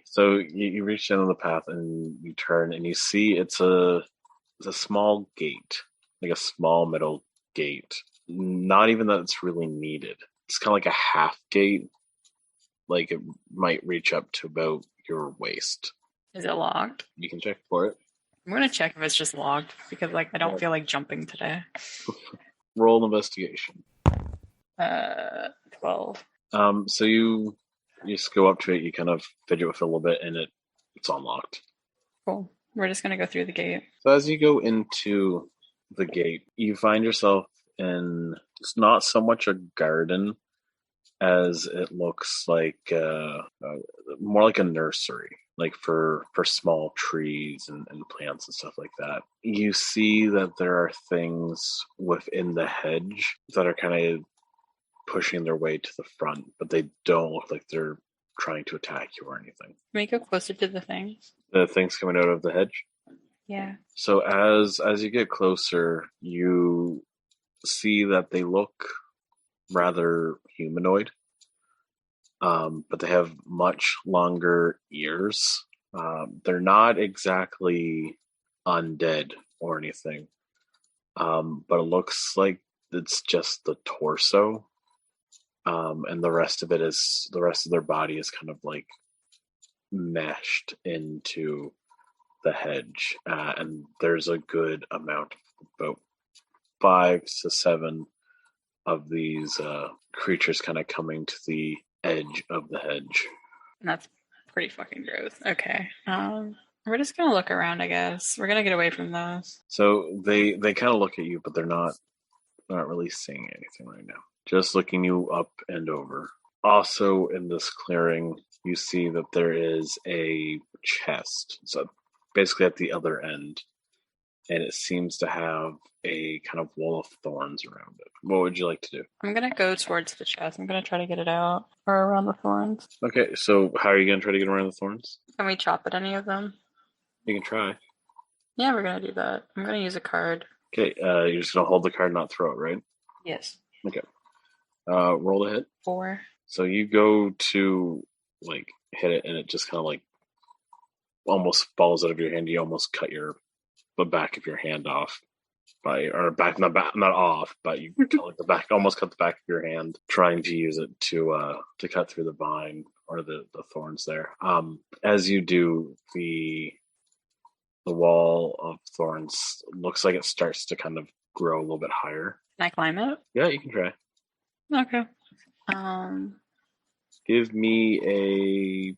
So you reach down the path and you turn and you see it's a small gate, like a small metal gate. Not even that it's really needed. It's kind of like a half gate. Like it might reach up to about your waist. Is it locked? You can check for it. I'm gonna check if it's just locked because I don't feel like jumping today. Roll an investigation. 12. So you just go up to it, you kind of fidget with it a little bit, and it's unlocked. Cool. We're just gonna go through the gate. So as you go into the gate, you find yourself in, it's not so much a garden as it looks like more like a nursery, like for small trees and plants and stuff like that. You see that there are things within the hedge that are kind of pushing their way to the front, but they don't look like they're trying to attack you or anything. Can we go closer to the things? The things coming out of the hedge? Yeah. So as you get closer, you see that they look rather humanoid, but they have much longer ears. They're not exactly undead or anything, but it looks like it's just the torso, and the rest of their body is kind of like meshed into the hedge, and there's a good amount, about 5 to 7 of these creatures kind of coming to the edge of the hedge. And that's pretty fucking gross. Okay. We're just gonna look around, I guess. We're gonna get away from those. So they kind of look at you, but they're not really saying anything right now. Just looking you up and over. Also in this clearing, you see that there is a chest. So basically at the other end, and it seems to have a kind of wall of thorns around it. What would you like to do? I'm gonna go towards the chest. I'm gonna try to get it out or around the thorns. Okay, so how are you going to try to get around the thorns? Can we chop at any of them? You can try. Yeah, we're gonna do that. I'm gonna use a card. Okay, you're just going to hold the card, not throw it, right? Yes. Okay. Roll to hit. 4. So you go to like hit it, and it just kind of like almost falls out of your hand. You almost cut the back of your hand off not off, but you cut the back, almost cut the back of your hand, trying to use it to cut through the vine or the thorns there. As you do, the wall of thorns looks like it starts to kind of grow a little bit higher. Can I climb it? Yeah, you can try. Okay. Give me a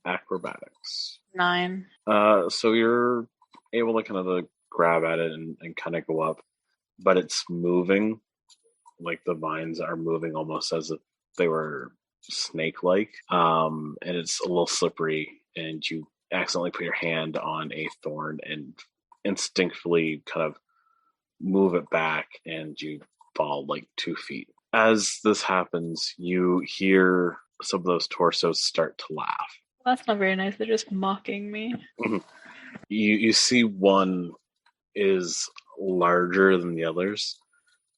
acrobatics. 9. So you're able to kind of grab at it and kind of go up, but it's moving. Like the vines are moving almost as if they were snake-like, and it's a little slippery, and you accidentally put your hand on a thorn and instinctively kind of move it back, and you fall like 2 feet. As this happens, you hear some of those torsos start to laugh. That's not very nice. They're just mocking me. You see one is larger than the others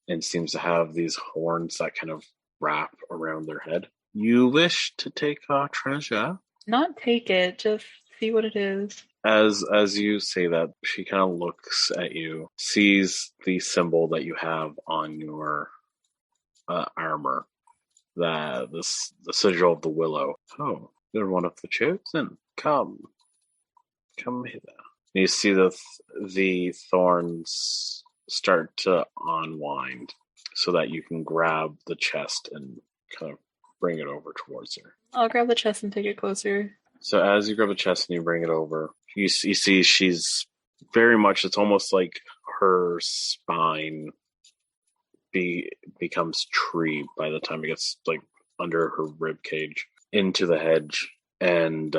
and seems to have these horns that kind of wrap around their head. You wish to take our treasure? Not take it, just see what it is. As you say that, she kind of looks at you, sees the symbol that you have on your armor, the sigil of the willow. Oh, you're one of the chosen. Come hither. You see the thorns start to unwind so that you can grab the chest and kind of bring it over towards her. I'll grab the chest and take it closer. So as you grab the chest and you bring it over, you see she's very much, it's almost like her spine becomes tree by the time it gets like under her rib cage into the hedge. And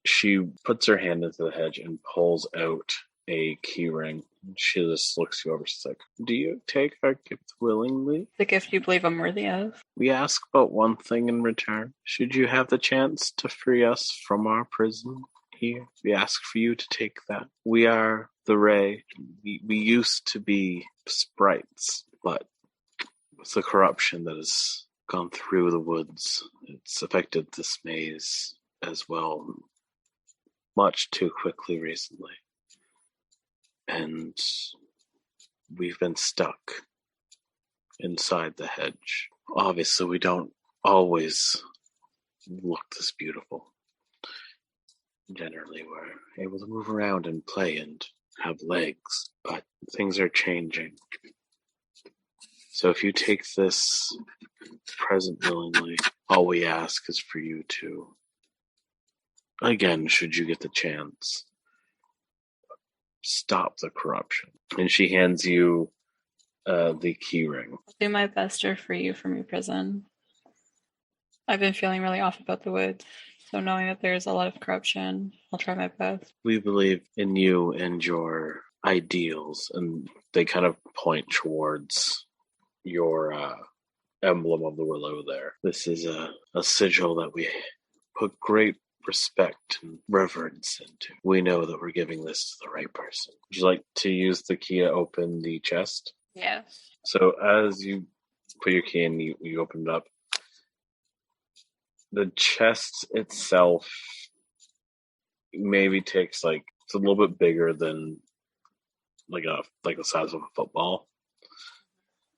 she puts her hand into the hedge and pulls out a key ring. She just looks you over. She's like, "Do you take our gift willingly? The gift you believe I'm worthy of. We ask but one thing in return. Should you have the chance to free us from our prison here, we ask for you to take that. We are the Ray. We used to be sprites, but with the corruption that has gone through the woods, it's affected this maze as well, much too quickly recently. And we've been stuck inside the hedge. Obviously, we don't always look this beautiful. Generally, we're able to move around and play and have legs, but things are changing. So if you take this present willingly, all we ask is for you to, again, should you get the chance, stop the corruption." And she hands you the key ring. I'll do my best to free you from your prison. I've been feeling really off about the woods, so knowing that there's a lot of corruption, I'll try my best. We believe in you and your ideals, and they kind of point towards your emblem of the willow there. This is a sigil that we put great respect and reverence into. We know that we're giving this to the right person. Would you like to use the key to open the chest? Yes. So as you put your key in, you open it up. The chest itself maybe takes it's a little bit bigger than like the size of a football.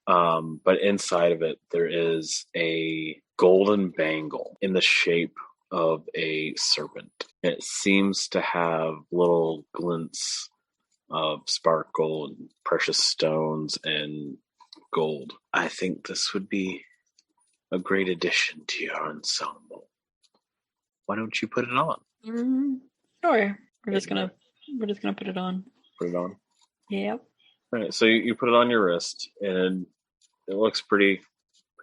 But inside of it, there is a golden bangle in the shape of a serpent. It seems to have little glints of sparkle and precious stones and gold. I think this would be a great addition to your ensemble. Why don't you put it on? Sure. We're just gonna put it on. Put it on. Yep. All right. So you put it on your wrist, and it looks pretty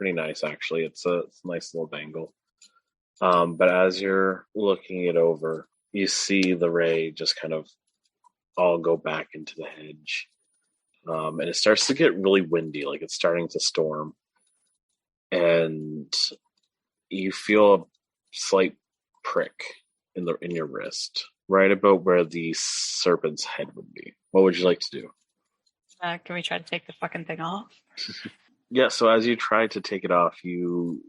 nice actually. It's a nice little bangle. But as you're looking it over, you see the ray just kind of all go back into the hedge. And it starts to get really windy, like it's starting to storm. And you feel a slight prick in your wrist, right about where the serpent's head would be. What would you like to do? Can we try to take the fucking thing off? Yeah, so as you try to take it off, you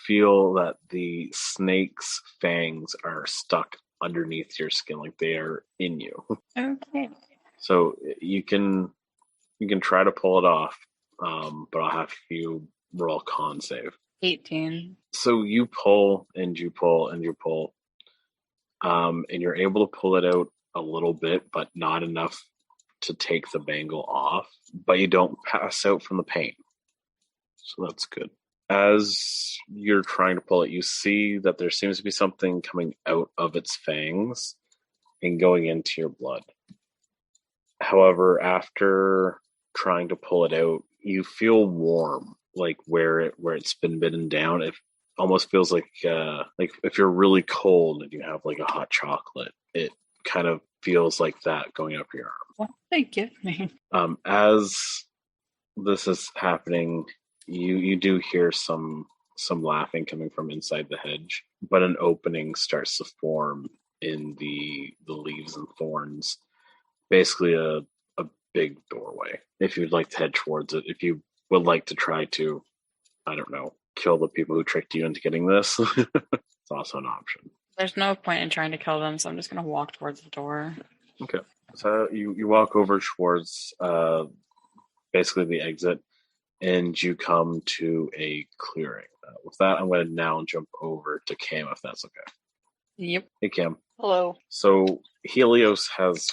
feel that the snake's fangs are stuck underneath your skin, like they are in you. Okay. So you can try to pull it off, but I'll have you roll con save. 18. So you pull and you pull and you pull, and you're able to pull it out a little bit, but not enough to take the bangle off. But you don't pass out from the pain, so that's good. As you're trying to pull it, you see that there seems to be something coming out of its fangs and going into your blood. However, after trying to pull it out, you feel warm, like where it's been bitten down. It almost feels like if you're really cold and you have like a hot chocolate, it kind of feels like that going up your arm. What did they give me? As this is happening, you do hear some laughing coming from inside the hedge, but an opening starts to form in the leaves and thorns. Basically a big doorway. If you'd like to head towards it, if you would like to try to, I don't know, kill the people who tricked you into getting this, it's also an option. There's no point in trying to kill them, so I'm just going to walk towards the door. Okay. So you walk over towards basically the exit, and you come to a clearing. With that, I'm going to now jump over to Cam, if that's okay. Yep. Hey, Cam. Hello. So Helios has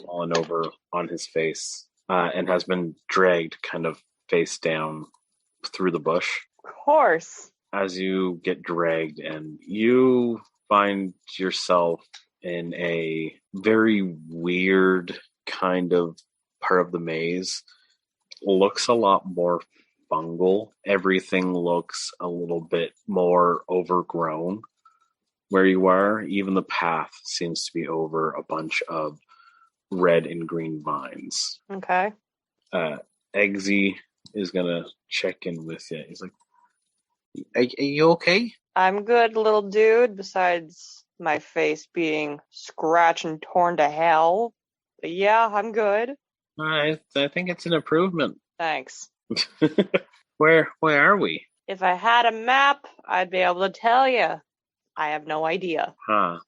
fallen over on his face and has been dragged kind of face down through the bush. Of course. As you get dragged, and you find yourself in a very weird kind of part of the maze. Looks a lot more fungal. Everything looks a little bit more overgrown where you are. Even the path seems to be over a bunch of red and green vines. Okay. Eggsy is gonna check in with you. He's like, are you okay? I'm good, little dude, besides my face being scratched and torn to hell. But yeah, I'm good. I think it's an improvement. Thanks. Where are we? If I had a map, I'd be able to tell you. I have no idea. Huh.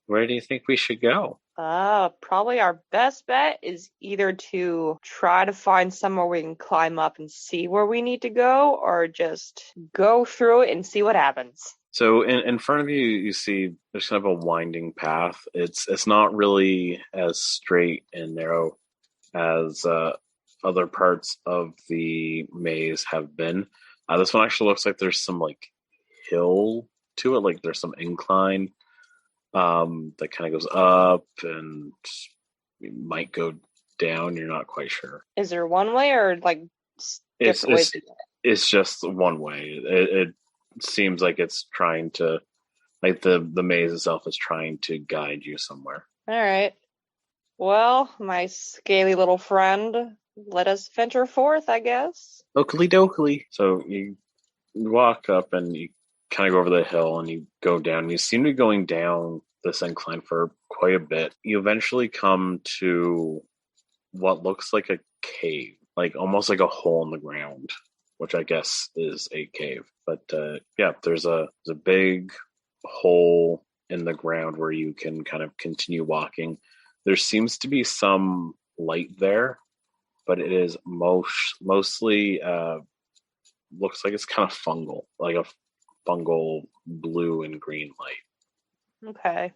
Where do you think we should go? Probably our best bet is either to try to find somewhere we can climb up and see where we need to go, or just go through it and see what happens. So in front of you, you see there's kind of a winding path. It's not really as straight and narrow as other parts of the maze have been. This one actually looks like there's some like hill to it, like there's some incline that kind of goes up and might go down. You're not quite sure. Is there one way or like different ways? It's just one way. It seems like it's trying to, like the maze itself is trying to guide you somewhere. All right. Well, my scaly little friend, let us venture forth, I guess. Oakley dokley. So you walk up and you kind of go over the hill and you go down. You seem to be going down this incline for quite a bit. You eventually come to what looks like a cave, like almost like a hole in the ground, which I guess is a cave. But yeah, there's a big hole in the ground where you can kind of continue walking. There seems to be some light there, but it is mostly looks like it's kind of fungal, like a fungal blue and green light. Okay.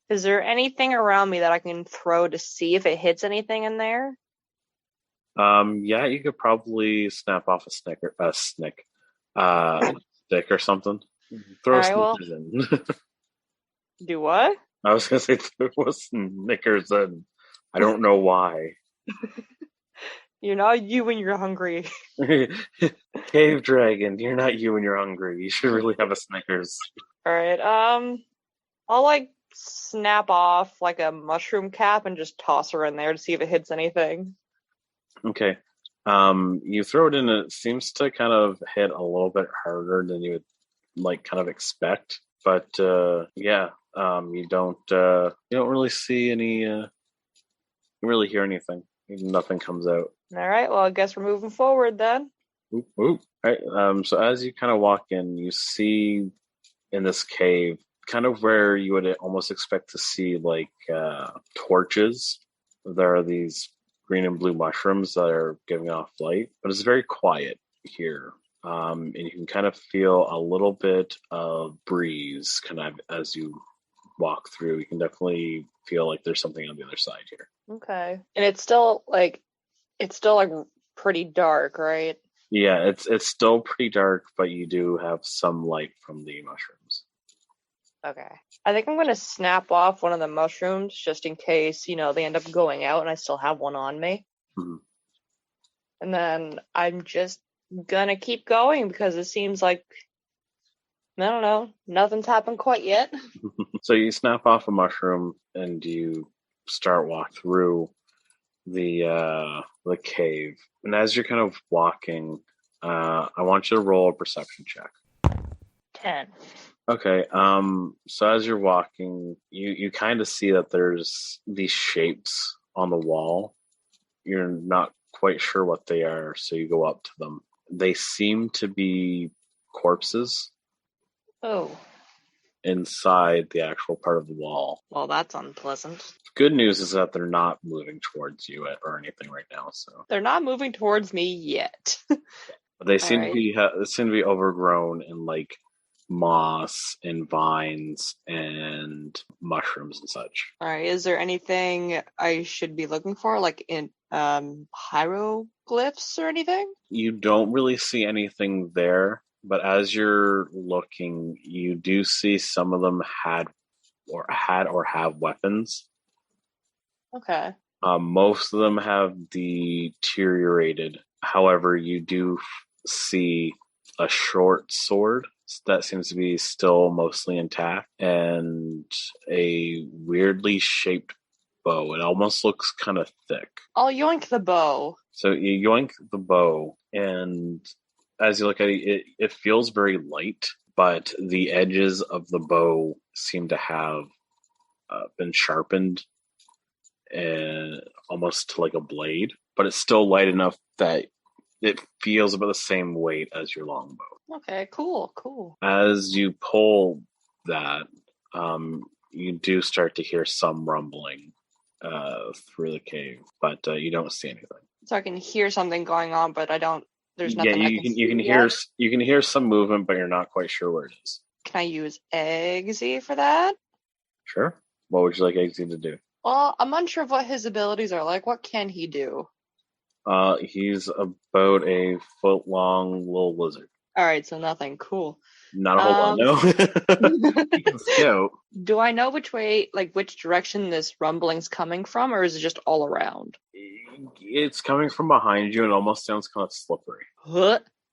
Is there anything around me that I can throw to see if it hits anything in there? Yeah, you could probably snap off a stick or something. Throw Snickers in. Do what? I was gonna say throw Snickers in. I don't know why. You're not you when you're hungry. Cave dragon, you're not you when you're hungry. You should really have a Snickers. Alright, I'll like snap off like a mushroom cap and just toss her in there to see if it hits anything. Okay. You throw it in, it seems to kind of hit a little bit harder than you would like kind of expect. But yeah, you don't really see any you really hear anything. Nothing comes out. Alright, well I guess we're moving forward then. Oop, oop. Right. So as you kind of walk in, you see in this cave kind of where you would almost expect to see like torches. There are these green and blue mushrooms that are giving off light, but it's very quiet. here. And you can kind of feel a little bit of breeze kind of as you walk through. You can definitely feel like there's something on the other side here. Okay. And it's still pretty dark, right? Yeah, it's still pretty dark, but you do have some light from the mushrooms. Okay. I think I'm gonna snap off one of the mushrooms just in case, they end up going out and I still have one on me. Mm-hmm. And then I'm just gonna keep going because it seems like, I don't know, nothing's happened quite yet. So you snap off a mushroom and you start walk through the cave. And as you're kind of walking, I want you to roll a perception check. 10. Okay. So as you're walking, you kind of see that there's these shapes on the wall. You're not quite sure what they are, so you go up to them. They seem to be corpses. Oh. Inside the actual part of the wall. Well, that's unpleasant. Good news is that they're not moving towards you or anything right now. So they're not moving towards me yet. But they seem to be overgrown in like moss and vines and mushrooms and such. All right. Is there anything I should be looking for, like in hieroglyphs or anything? You don't really see anything there, but as you're looking, you do see some of them had or have weapons. Okay. Most of them have deteriorated. However, you do see a short sword that seems to be still mostly intact and a weirdly shaped bow. It almost looks kind of thick. I'll yoink the bow. So you yoink the bow, and as you look at it, it feels very light, but the edges of the bow seem to have been sharpened and almost to like a blade, but it's still light enough that it feels about the same weight as your longbow. Okay, cool. As you pull that, you do start to hear some rumbling through the cave, but you don't see anything. So I can hear something going on, but I don't. There's nothing. Yeah, you can hear some movement, but you're not quite sure where it is. Can I use Eggsy for that? Sure. What would you like Eggsy to do? Well, I'm unsure of what his abilities are like. What can he do? He's about a foot-long little lizard. All right, so nothing. Cool. Not a whole lot, no. He can scout. Do I know which direction this rumbling's coming from, or is it just all around? It's coming from behind you and almost sounds kind of slippery.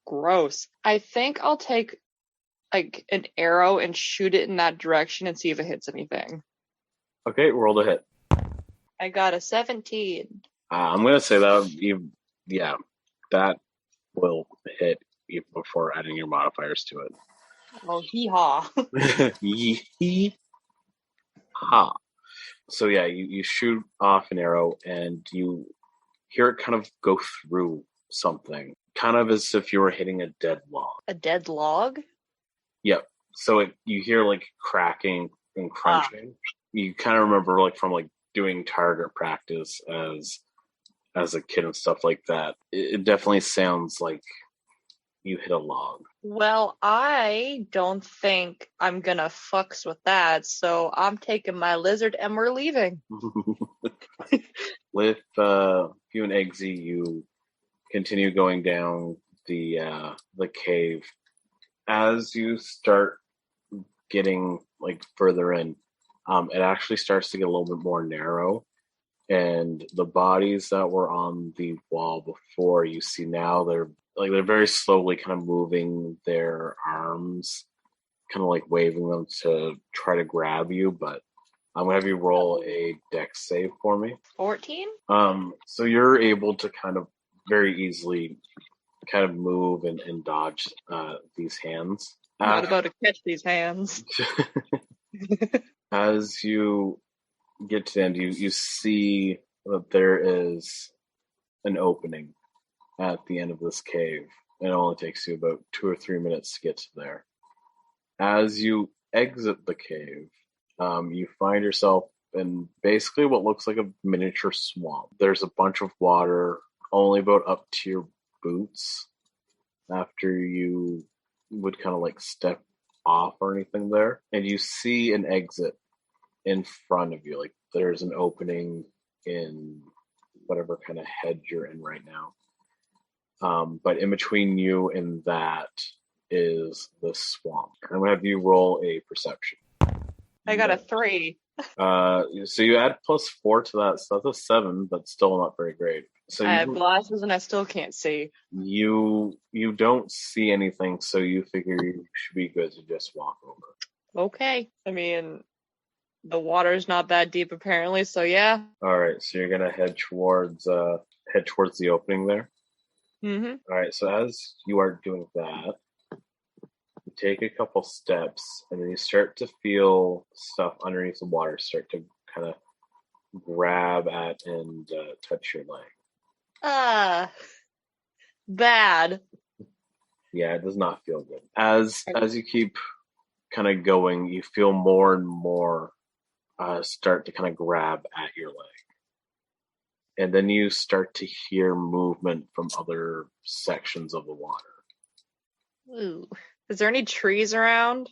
Gross. I think I'll take like an arrow and shoot it in that direction and see if it hits anything. Okay, roll to hit. I got a 17. I'm going to say that that will hit even before adding your modifiers to it. Oh, hee-haw. Hee-haw. So yeah, you shoot off an arrow and you hear it kind of go through something. Kind of as if you were hitting a dead log. A dead log? Yep. So you hear like cracking and crunching. You kind of remember like from like doing target practice as a kid and stuff like that. It definitely sounds like you hit a log. Well, I don't think I'm gonna fucks with that, so I'm taking my lizard and we're leaving. With you and Eggsy, you continue going down the cave. As you start getting like further in, it actually starts to get a little bit more narrow. And the bodies that were on the wall before, you see now they're very slowly kind of moving their arms, kind of like waving them to try to grab you. But I'm gonna have you roll a dex save for me. 14? So you're able to kind of very easily kind of move and dodge these hands. I'm not about to catch these hands. As you get to the end, you see that there is an opening at the end of this cave. It only takes you about 2 or 3 minutes to get to there. As you exit the cave, you find yourself in basically what looks like a miniature swamp. There's a bunch of water, only about up to your boots. after you would kind of like step off or anything there, and you see an exit in front of you. Like there's an opening in whatever kind of hedge you're in right now. But in between you and that is the swamp. I'm gonna have you roll a perception. I got a 3. So you add +4 to that, so that's a 7, but still not very great. So I have glasses and I still can't see. You don't see anything, so you figure you should be good to just walk over. Okay. I mean, the water's not that deep apparently, so yeah. All right, so you're gonna head towards the opening there. Mm-hmm. All right, so as you are doing that, you take a couple steps, and then you start to feel stuff underneath the water start to kind of grab at and touch your leg. Bad. Yeah, it does not feel good. As you keep kind of going, you feel more and more start to kind of grab at your leg. And then you start to hear movement from other sections of the water. Ooh. Is there any trees around?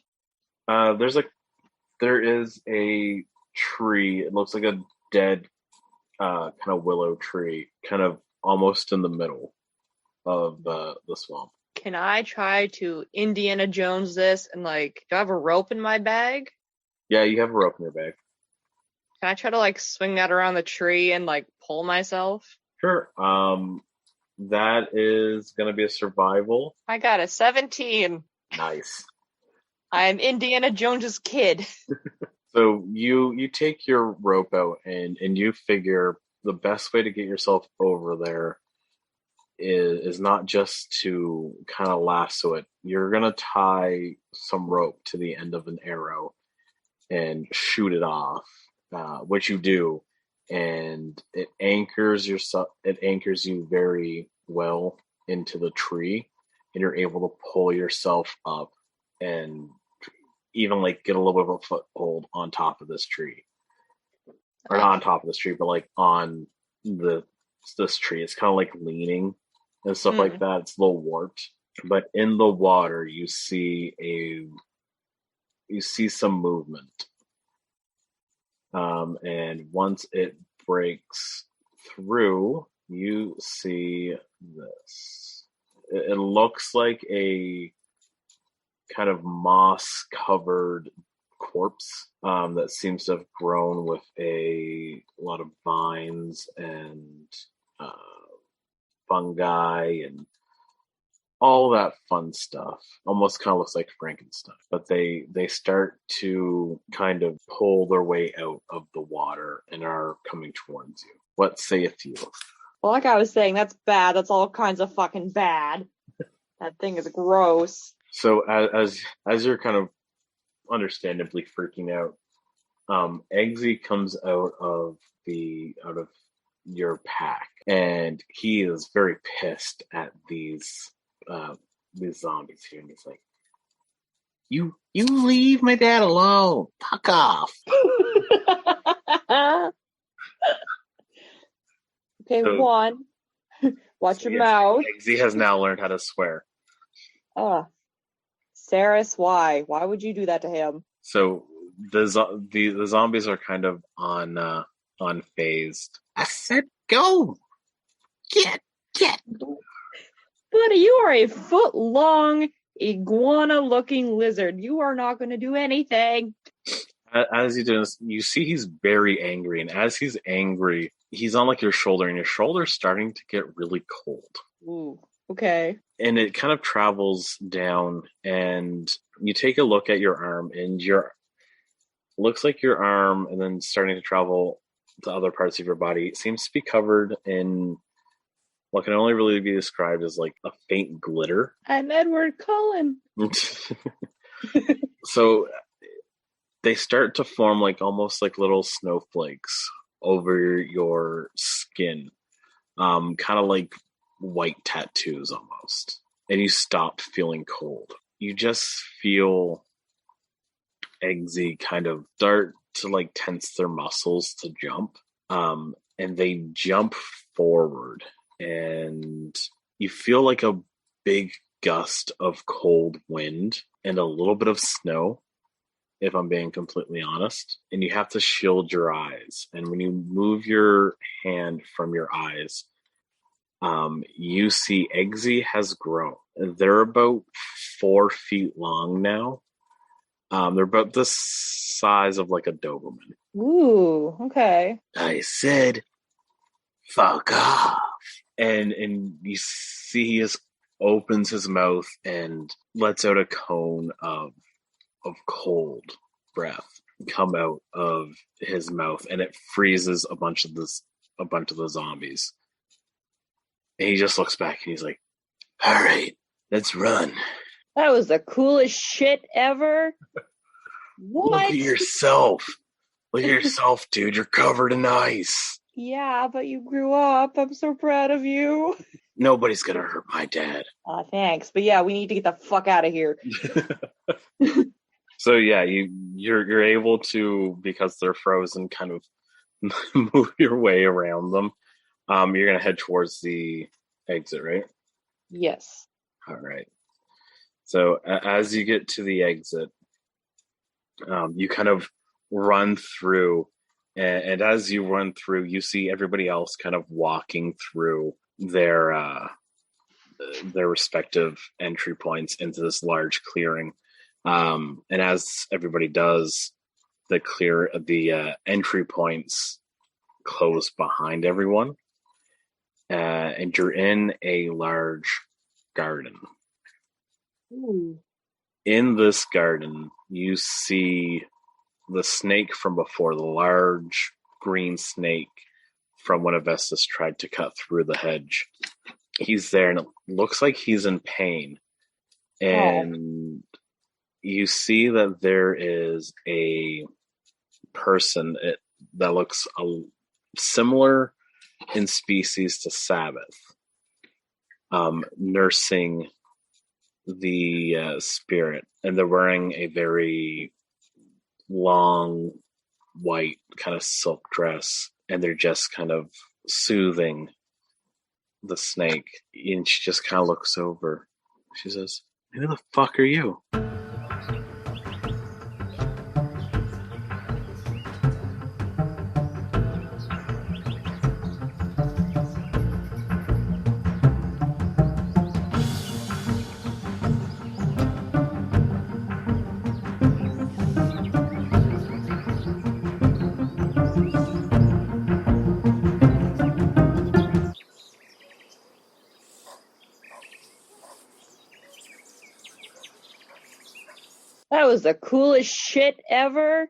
There is a tree. It looks like a dead kind of willow tree, kind of almost in the middle of the swamp. Can I try to Indiana Jones this and like, do I have a rope in my bag? Yeah, you have a rope in your bag. Can I try to like swing that around the tree and like pull myself? Sure. That is going to be a survival. I got a 17. Nice. I'm Indiana Jones's kid. So you take your rope out and you figure the best way to get yourself over there is not just to kind of lasso it. You're going to tie some rope to the end of an arrow and shoot it off, which you do, and it anchors you very well into the tree, and you're able to pull yourself up and even like get a little bit of a foothold on top of this tree, or not on top of this tree, but like on this tree. It's kind of like leaning and stuff like that. It's a little warped, but in the water you see some movement. And once it breaks through, you see this. It looks like a kind of moss-covered corpse that seems to have grown with a lot of vines and fungi and all that fun stuff. Almost kind of looks like Frankenstein. But they start to kind of pull their way out of the water and are coming towards you. What saith you? Well, like I was saying, that's bad. That's all kinds of fucking bad. That thing is gross. So as you're kind of understandably freaking out, Eggsy comes out of your pack, and he is very pissed at these zombies here, and he's like, "You leave my dad alone. Fuck off." Okay, so, one. Watch your mouth. Eggsy has now learned how to swear. Saris, why? Why would you do that to him? So the zombies are kind of unfazed. I said, go, get. Buddy, you are a foot-long, iguana-looking lizard. You are not going to do anything. As he does, you see he's very angry, and as he's angry, he's on like your shoulder, and your shoulder's starting to get really cold. Ooh, okay. And it kind of travels down, and you take a look at your arm, and looks like your arm, and then starting to travel to other parts of your body, it seems to be covered in what can only really be described as like a faint glitter. I'm Edward Cullen. So they start to form like almost like little snowflakes over your skin, kind of like white tattoos almost, and you stop feeling cold. You just feel Eggsy kind of start to like tense their muscles to jump, and they jump forward, and you feel like a big gust of cold wind and a little bit of snow, if I'm being completely honest, and you have to shield your eyes. And when you move your hand from your eyes, you see Eggsy has grown. They're about 4 feet long now. They're about the size of like a Doberman. Ooh, okay. I said, fuck off. And you see he just opens his mouth and lets out a cone of cold breath come out of his mouth, and it freezes a bunch of the zombies. And he just looks back and he's like, all right, let's run. That was the coolest shit ever. What? Look at yourself. Look at yourself, dude. You're covered in ice. Yeah, but you grew up. I'm so proud of you. Nobody's gonna hurt my dad. Thanks. But yeah, we need to get the fuck out of here. So yeah, you're able to, because they're frozen, kind of move your way around them. You're gonna head towards the exit, right? Yes. All right. So as you get to the exit, you kind of run through, and as you run through, you see everybody else kind of walking through their respective entry points into this large clearing. And as everybody does, the entry points close behind everyone, and you're in a large garden. Ooh. In this garden, you see the snake from before, the large green snake from when Avestus tried to cut through the hedge. He's there, and it looks like he's in pain. And you see that there is a person that looks similar in species to Sabbath, nursing the spirit, and they're wearing a very long white kind of silk dress, and they're just kind of soothing the snake. And she just kind of looks over. She says, "Who the fuck are you?" That was the coolest shit ever.